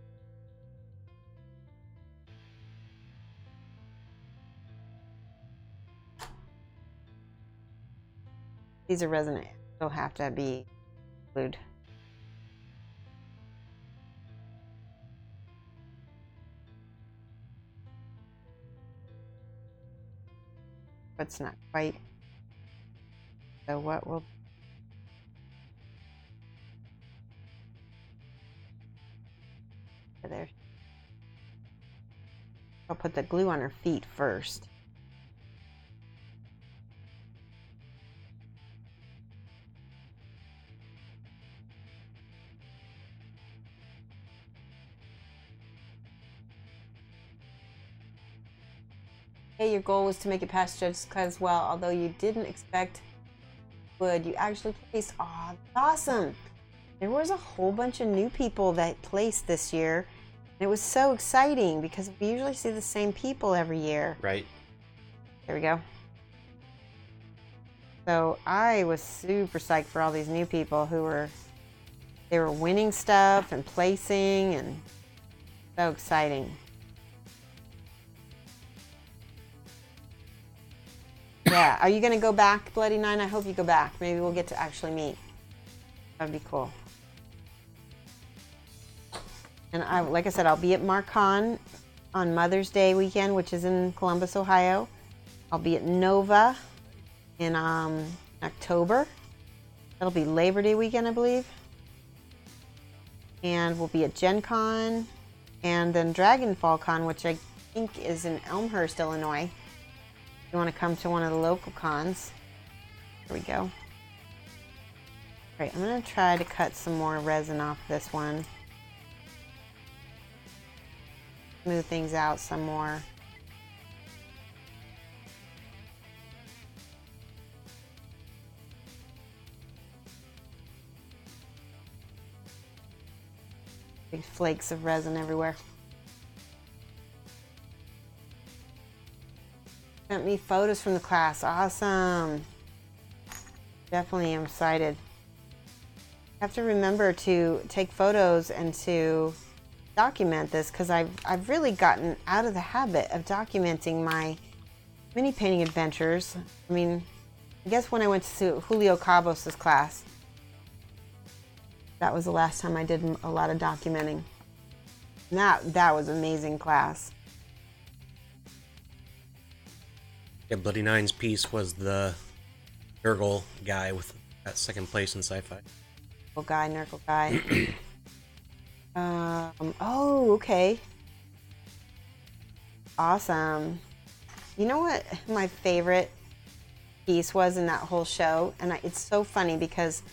These are resin. They'll have to be glued. But it's not quite. So what will there? I'll put the glue on her feet first. Hey, your goal was to make it past Judge's Cut as well, although you didn't expect would. You actually placed. Aw, that's awesome. There was a whole bunch of new people that placed this year. And it was so exciting because we usually see the same people every year. Right. There we go. So I was super psyched for all these new people who were winning stuff and placing, and so exciting. Yeah, are you going to go back, Bloody Nine? I hope you go back. Maybe we'll get to actually meet. That'd be cool. And like I said, I'll be at MarCon on Mother's Day weekend, which is in Columbus, Ohio. I'll be at Nova in October. That'll be Labor Day weekend, I believe. And we'll be at Gen Con and then Dragonfall Con, which I think is in Elmhurst, Illinois. You want to come to one of the local cons. Here we go. All right, I'm going to try to cut some more resin off this one. Smooth things out some more. Big flakes of resin everywhere. Sent me photos from the class. Awesome. Definitely am excited. I have to remember to take photos and to document this because I've really gotten out of the habit of documenting my mini painting adventures. I mean, I guess when I went to Julio Cabos' class, that was the last time I did a lot of documenting. And that was an amazing class. Yeah, Bloody Nine's piece was the Nurgle guy with that second place in sci-fi. Nurgle guy. Oh, okay. Awesome. You know what my favorite piece was in that whole show? And it's so funny because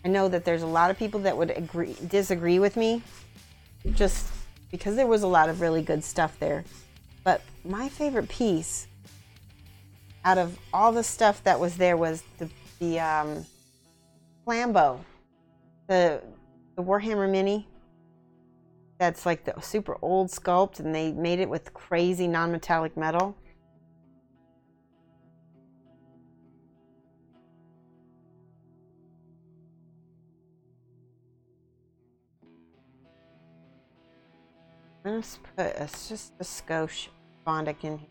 I know that there's a lot of people that would disagree with me just because there was a lot of really good stuff there. But my favorite piece out of all the stuff that was there was the Flambeau, the Warhammer Mini. That's like the super old sculpt, and they made it with crazy non-metallic metal. I'm gonna put just a skosh Bondic in here.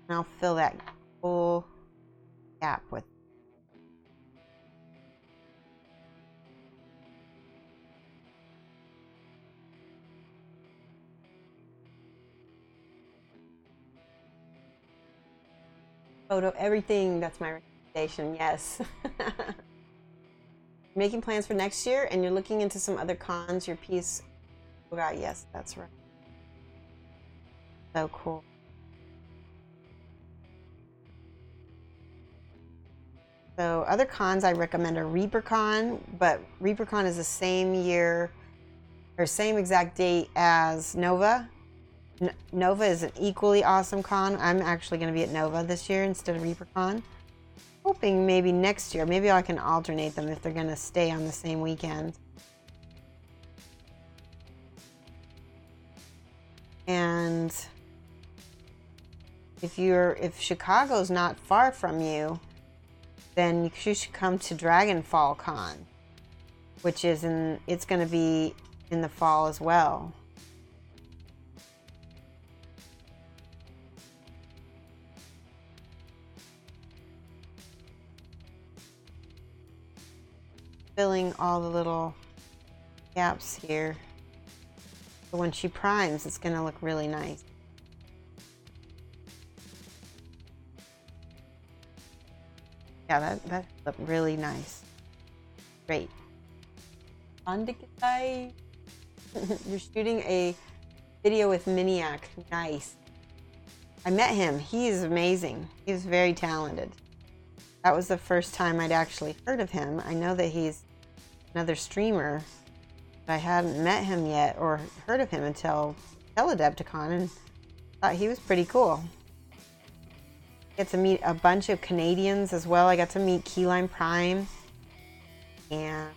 And I'll fill that full gap with. Photo everything. That's my recommendation. Yes. Making plans for next year, and you're looking into some other cons. Your piece. Oh God, yes, that's right. So cool. So other cons I recommend are ReaperCon, but ReaperCon is the same year or same exact date as Nova. Nova is an equally awesome con. I'm actually going to be at Nova this year instead of ReaperCon. Hoping maybe next year, maybe I can alternate them if they're going to stay on the same weekend. And if Chicago's not far from you, then you should come to Dragonfall Con, which is it's going to be in the fall as well. Filling all the little gaps here. So when she primes, it's going to look really nice. Yeah, that looked really nice. Great. You're shooting a video with Miniac. Nice. I met him. He is amazing. He's very talented. That was the first time I'd actually heard of him. I know that he's another streamer, but I hadn't met him yet or heard of him until Teledepticon and thought he was pretty cool. Get to meet a bunch of Canadians as well. I got to meet Keyline Prime and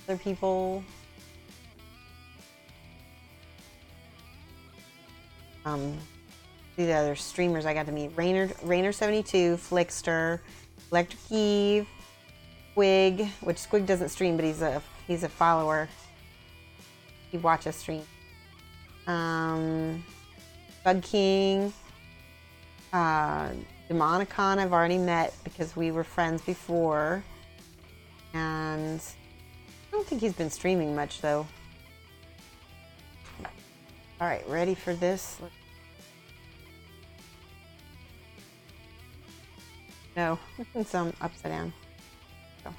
other people. The other streamers I got to meet: Rainer72, Flickster, Electric Eve, Squig, which Squig doesn't stream, but he's a follower. He watches stream. Bug King, Demonicon I've already met because we were friends before, and I don't think he's been streaming much though. All right, ready for this? No, it's upside down. So.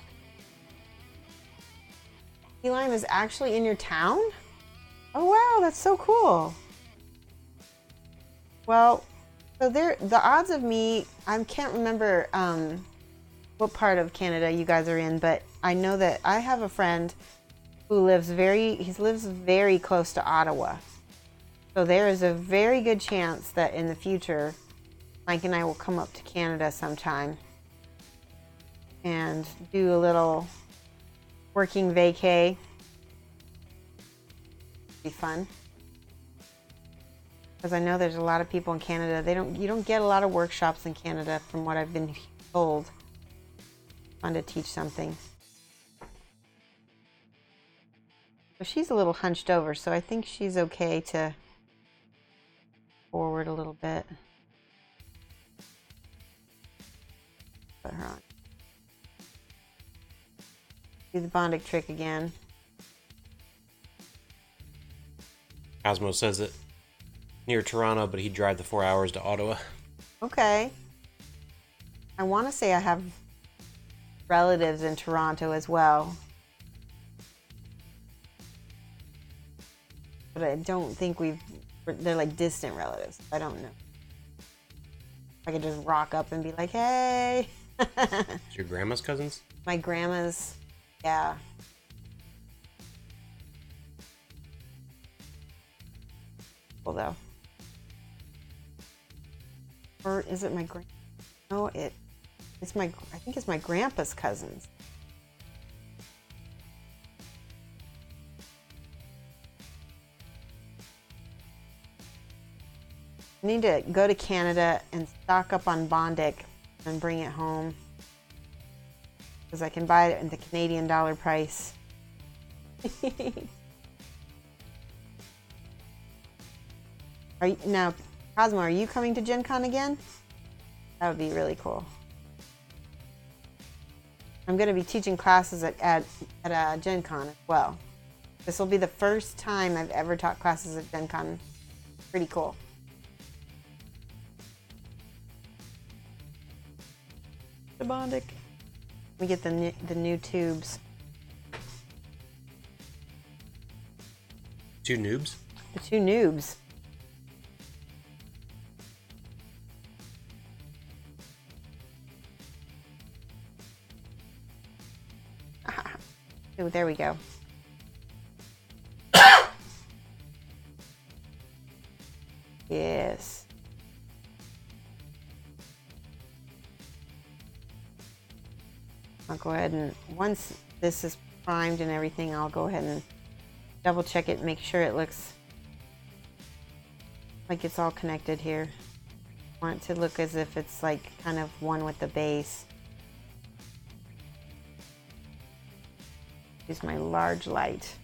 Keyline is actually in your town? Oh wow, that's so cool. Well, so the odds of me, I can't remember what part of Canada you guys are in, but I know that I have a friend who lives very close to Ottawa. So there is a very good chance that in the future, Mike and I will come up to Canada sometime and do a little working vacay. Be fun. Because I know there's a lot of people in Canada. You don't get a lot of workshops in Canada from what I've been told. Fun to teach something. So she's a little hunched over, so I think she's okay to forward a little bit. Put her on. Do the Bondic trick again. Cosmo says it near Toronto, but he'd drive the 4 hours to Ottawa. Okay. I want to say I have relatives in Toronto as well. But I don't think they're like distant relatives. I don't know. I could just rock up and be like, hey. It's your grandma's cousins? My grandma's, yeah. Cool though. Or is it my no, I think it's my grandpa's cousins. I need to go to Canada and stock up on Bondic and bring it home. Because I can buy it at the Canadian dollar price. Now, Cosmo, are you coming to Gen Con again? That would be really cool. I'm going to be teaching classes at Gen Con as well. This will be the first time I've ever taught classes at Gen Con. Pretty cool. The Bondic. We get the new tubes. Two noobs? The two noobs. Oh, there we go. Yes. I'll go ahead and once this is primed and everything, I'll go ahead and double check it, make sure it looks like it's all connected here. I want it to look as if it's like kind of one with the base. Use my large light.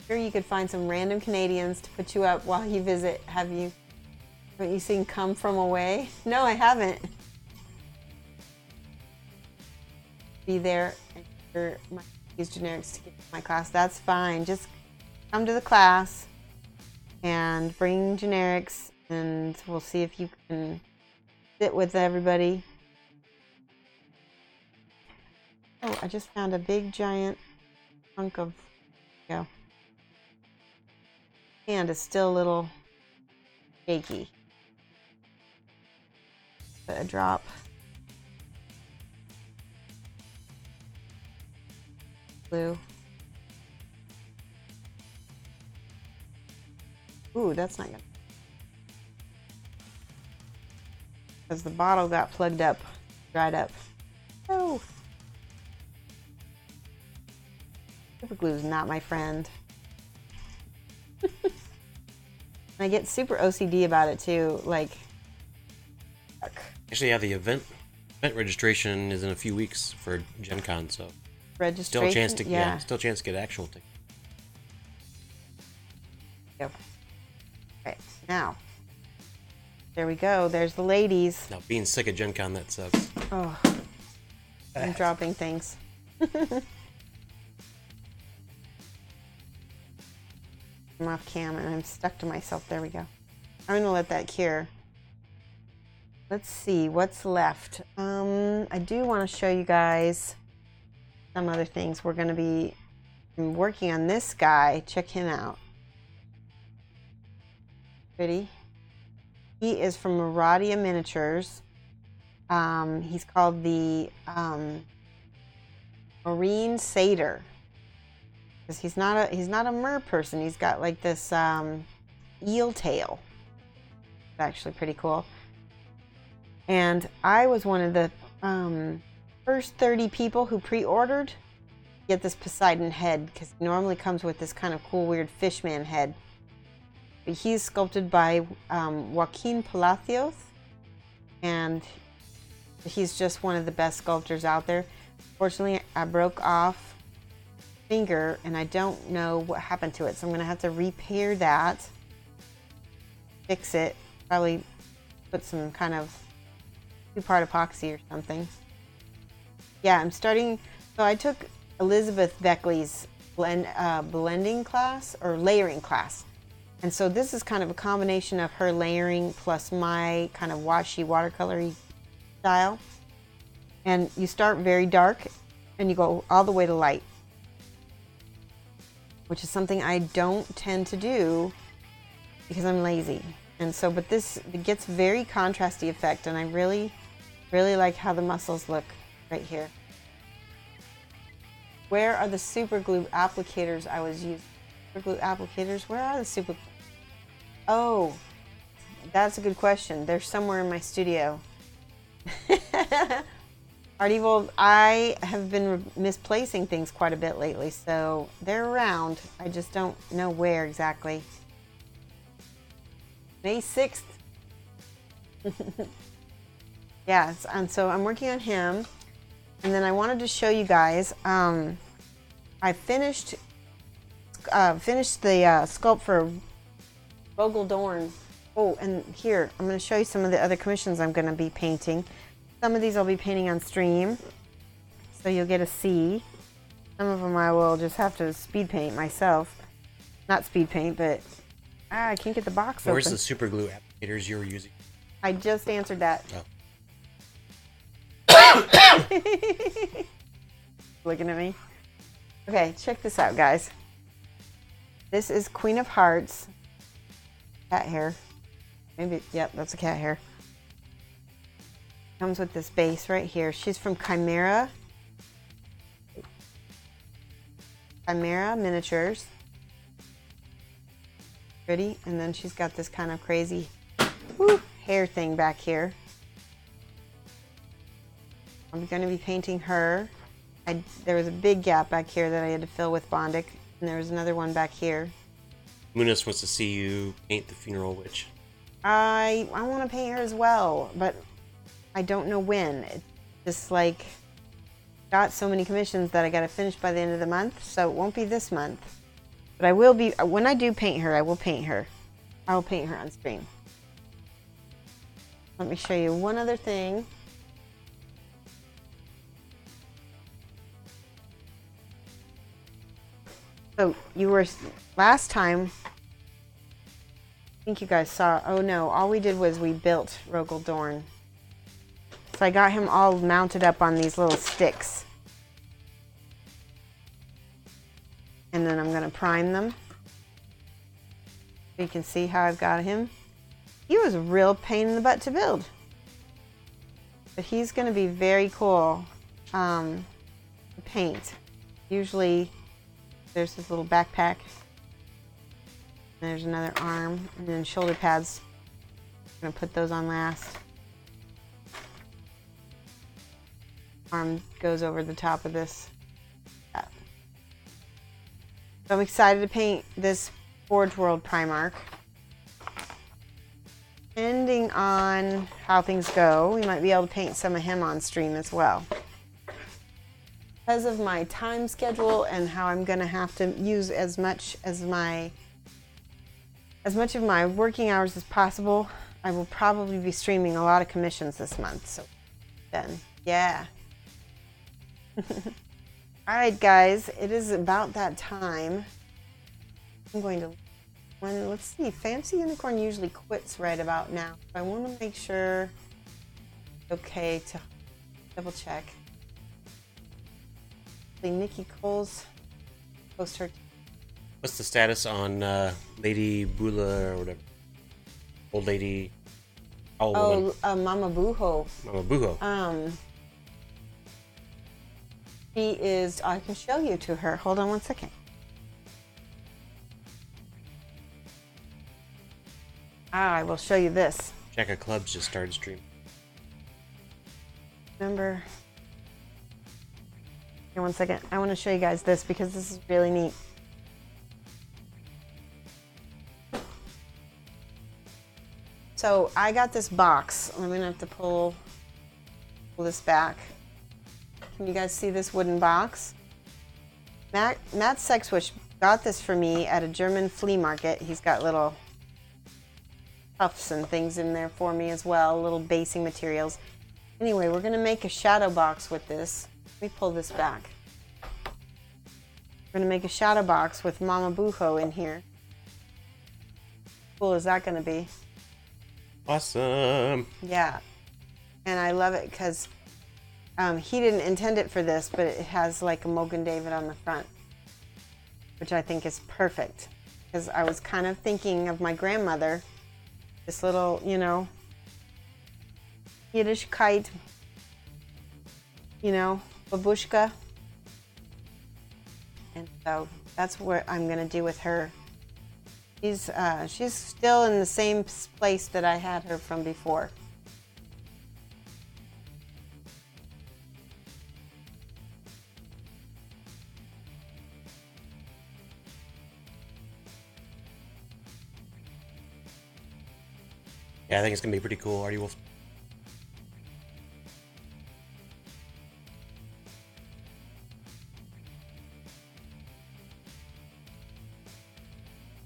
Sure, you could find some random Canadians to put you up while you visit. Haven't you seen Come From Away? No, I haven't. Be there and use generics to get to my class. That's fine. Just come to the class and bring generics, and we'll see if you can sit with everybody. Oh, I just found a big giant chunk of, hand is still a little shaky. Put a drop. Blue. Ooh, that's not good. Because the bottle got plugged up, dried up. Oh. Super glue is not my friend. I get super OCD about it too. Like, actually, yeah, the event registration is in a few weeks for Gen Con, so registration. Still a chance to still a chance to get actual tickets. Yep. Okay, now there we go. There's the ladies. Now, being sick at Gen Con, that sucks. Oh, I'm dropping things. I'm off cam and I'm stuck to myself. There we go. I'm gonna let that cure. Let's see what's left. I do want to show you guys some other things. We're gonna be working on this guy. Check him out. Pretty. He is from Maradia Miniatures. He's called the Marine Satyr. Because he's not a mer person. He's got like this eel tail. It's actually pretty cool. And I was one of the first 30 people who pre-ordered. Get this Poseidon head because it normally comes with this kind of cool, weird fishman head. But he's sculpted by Joaquin Palacios, and he's just one of the best sculptors out there. Fortunately, I broke off finger and I don't know what happened to it, so I'm gonna have to repair that, fix it, probably put some kind of 2-part epoxy or something. Yeah, I'm starting. So I took Elizabeth Beckley's blending class or layering class, and so this is kind of a combination of her layering plus my kind of washy watercolory style. And you start very dark and you go all the way to light, which is something I don't tend to do because I'm lazy. And so, but this gets very contrasty effect, and I really, really like how the muscles look right here. Where are the super glue applicators I was using? Super glue applicators, where are the super? Oh, that's a good question. They're somewhere in my studio. Art Evil, I have been misplacing things quite a bit lately, so they're around. I just don't know where exactly. May 6th. Yeah, and so I'm working on him. And then I wanted to show you guys, I finished the sculpt for Vogel Dorn. Oh, and here, I'm going to show you some of the other commissions I'm going to be painting. Some of these I'll be painting on stream, so you'll get to see. Some of them I will just have to speed paint myself. Not speed paint, but I can't get the box open. Where's the super glue applicators you were using? I just answered that. Oh. Looking at me. Okay, check this out, guys. This is Queen of Hearts. Cat hair. Maybe, yep, that's a cat hair. Comes with this base right here. She's from Chimera. Chimera miniatures. Pretty. And then she's got this kind of crazy hair thing back here. I'm going to be painting her. There was a big gap back here that I had to fill with Bondic, and there was another one back here. Munis wants to see you paint the funeral witch. I want to paint her as well, but I don't know when. It's just like got so many commissions that I got to finish by the end of the month, so it won't be this month. But I will be, when I do paint her, I will paint her. I will paint her on stream. Let me show you one other thing. So you were, last time, I think you guys saw, oh no, all we did was we built Rogel Dorn. So I got him all mounted up on these little sticks. And then I'm going to prime them. So you can see how I've got him. He was a real pain in the butt to build. But he's going to be very cool to paint. Usually there's this little backpack. There's another arm, and then shoulder pads. I'm going to put those on last. Arm goes over the top of this. So I'm excited to paint this Forge World Primarch. Depending on how things go, we might be able to paint some of him on stream as well. Because of my time schedule and how I'm going to have to use as much of my working hours as possible, I will probably be streaming a lot of commissions this month. So then, yeah. Alright guys, it is about that time. I'm going to, let's see, Fancy Unicorn usually quits right about now. I want to make sure, okay, to double check. Nikki Cole's post her. What's the status on Lady Bula or whatever? Old lady. Mama Buho. Mama Buho. She is. I can show you to her. Hold on one second. I will show you this. Jack of Clubs just started streaming. Remember. Here, one second. I want to show you guys this because this is really neat. So I got this box. I'm gonna have to pull this back. Can you guys see this wooden box? Matt Sexwish got this for me at a German flea market. He's got little puffs and things in there for me as well, little basing materials. Anyway, we're gonna make a shadow box with this. Let me pull this back. We're gonna make a shadow box with Mama Buho in here. How cool is that gonna be? Awesome. Yeah, and I love it because he didn't intend it for this, but it has like a Mogan David on the front, which I think is perfect. Because I was kind of thinking of my grandmother, this little, you know, Yiddish kite, you know, babushka. And so that's what I'm gonna do with her. She's still in the same place that I had her from before. Yeah, I think it's gonna be pretty cool. Artie Wolf.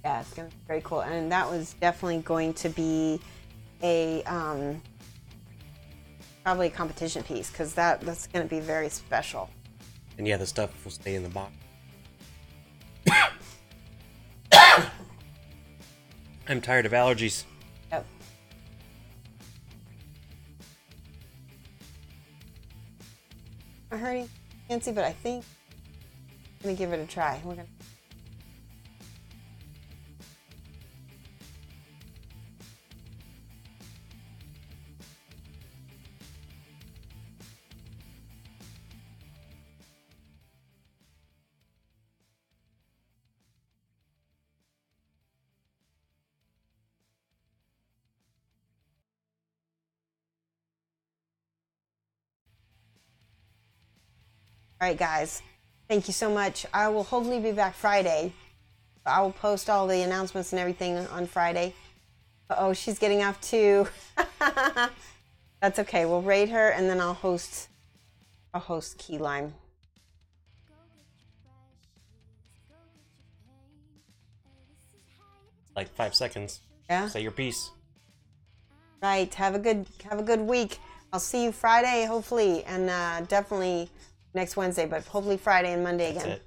Yeah, it's gonna be very cool, and that was definitely going to be a probably a competition piece because that's gonna be very special. And yeah, the stuff will stay in the box. I'm tired of allergies. Yep. I'm hurting, Nancy, but I think I'm gonna give it a try. We're gonna. All right, guys. Thank you so much. I will hopefully be back Friday. I will post all the announcements and everything on Friday. Oh, she's getting off too. That's okay. We'll raid her and then I'll host Key Lime. Like 5 seconds. Yeah. Say your piece. Right. Have a good week. I'll see you Friday, hopefully, and definitely next Wednesday, but hopefully Friday and Monday again. That's it.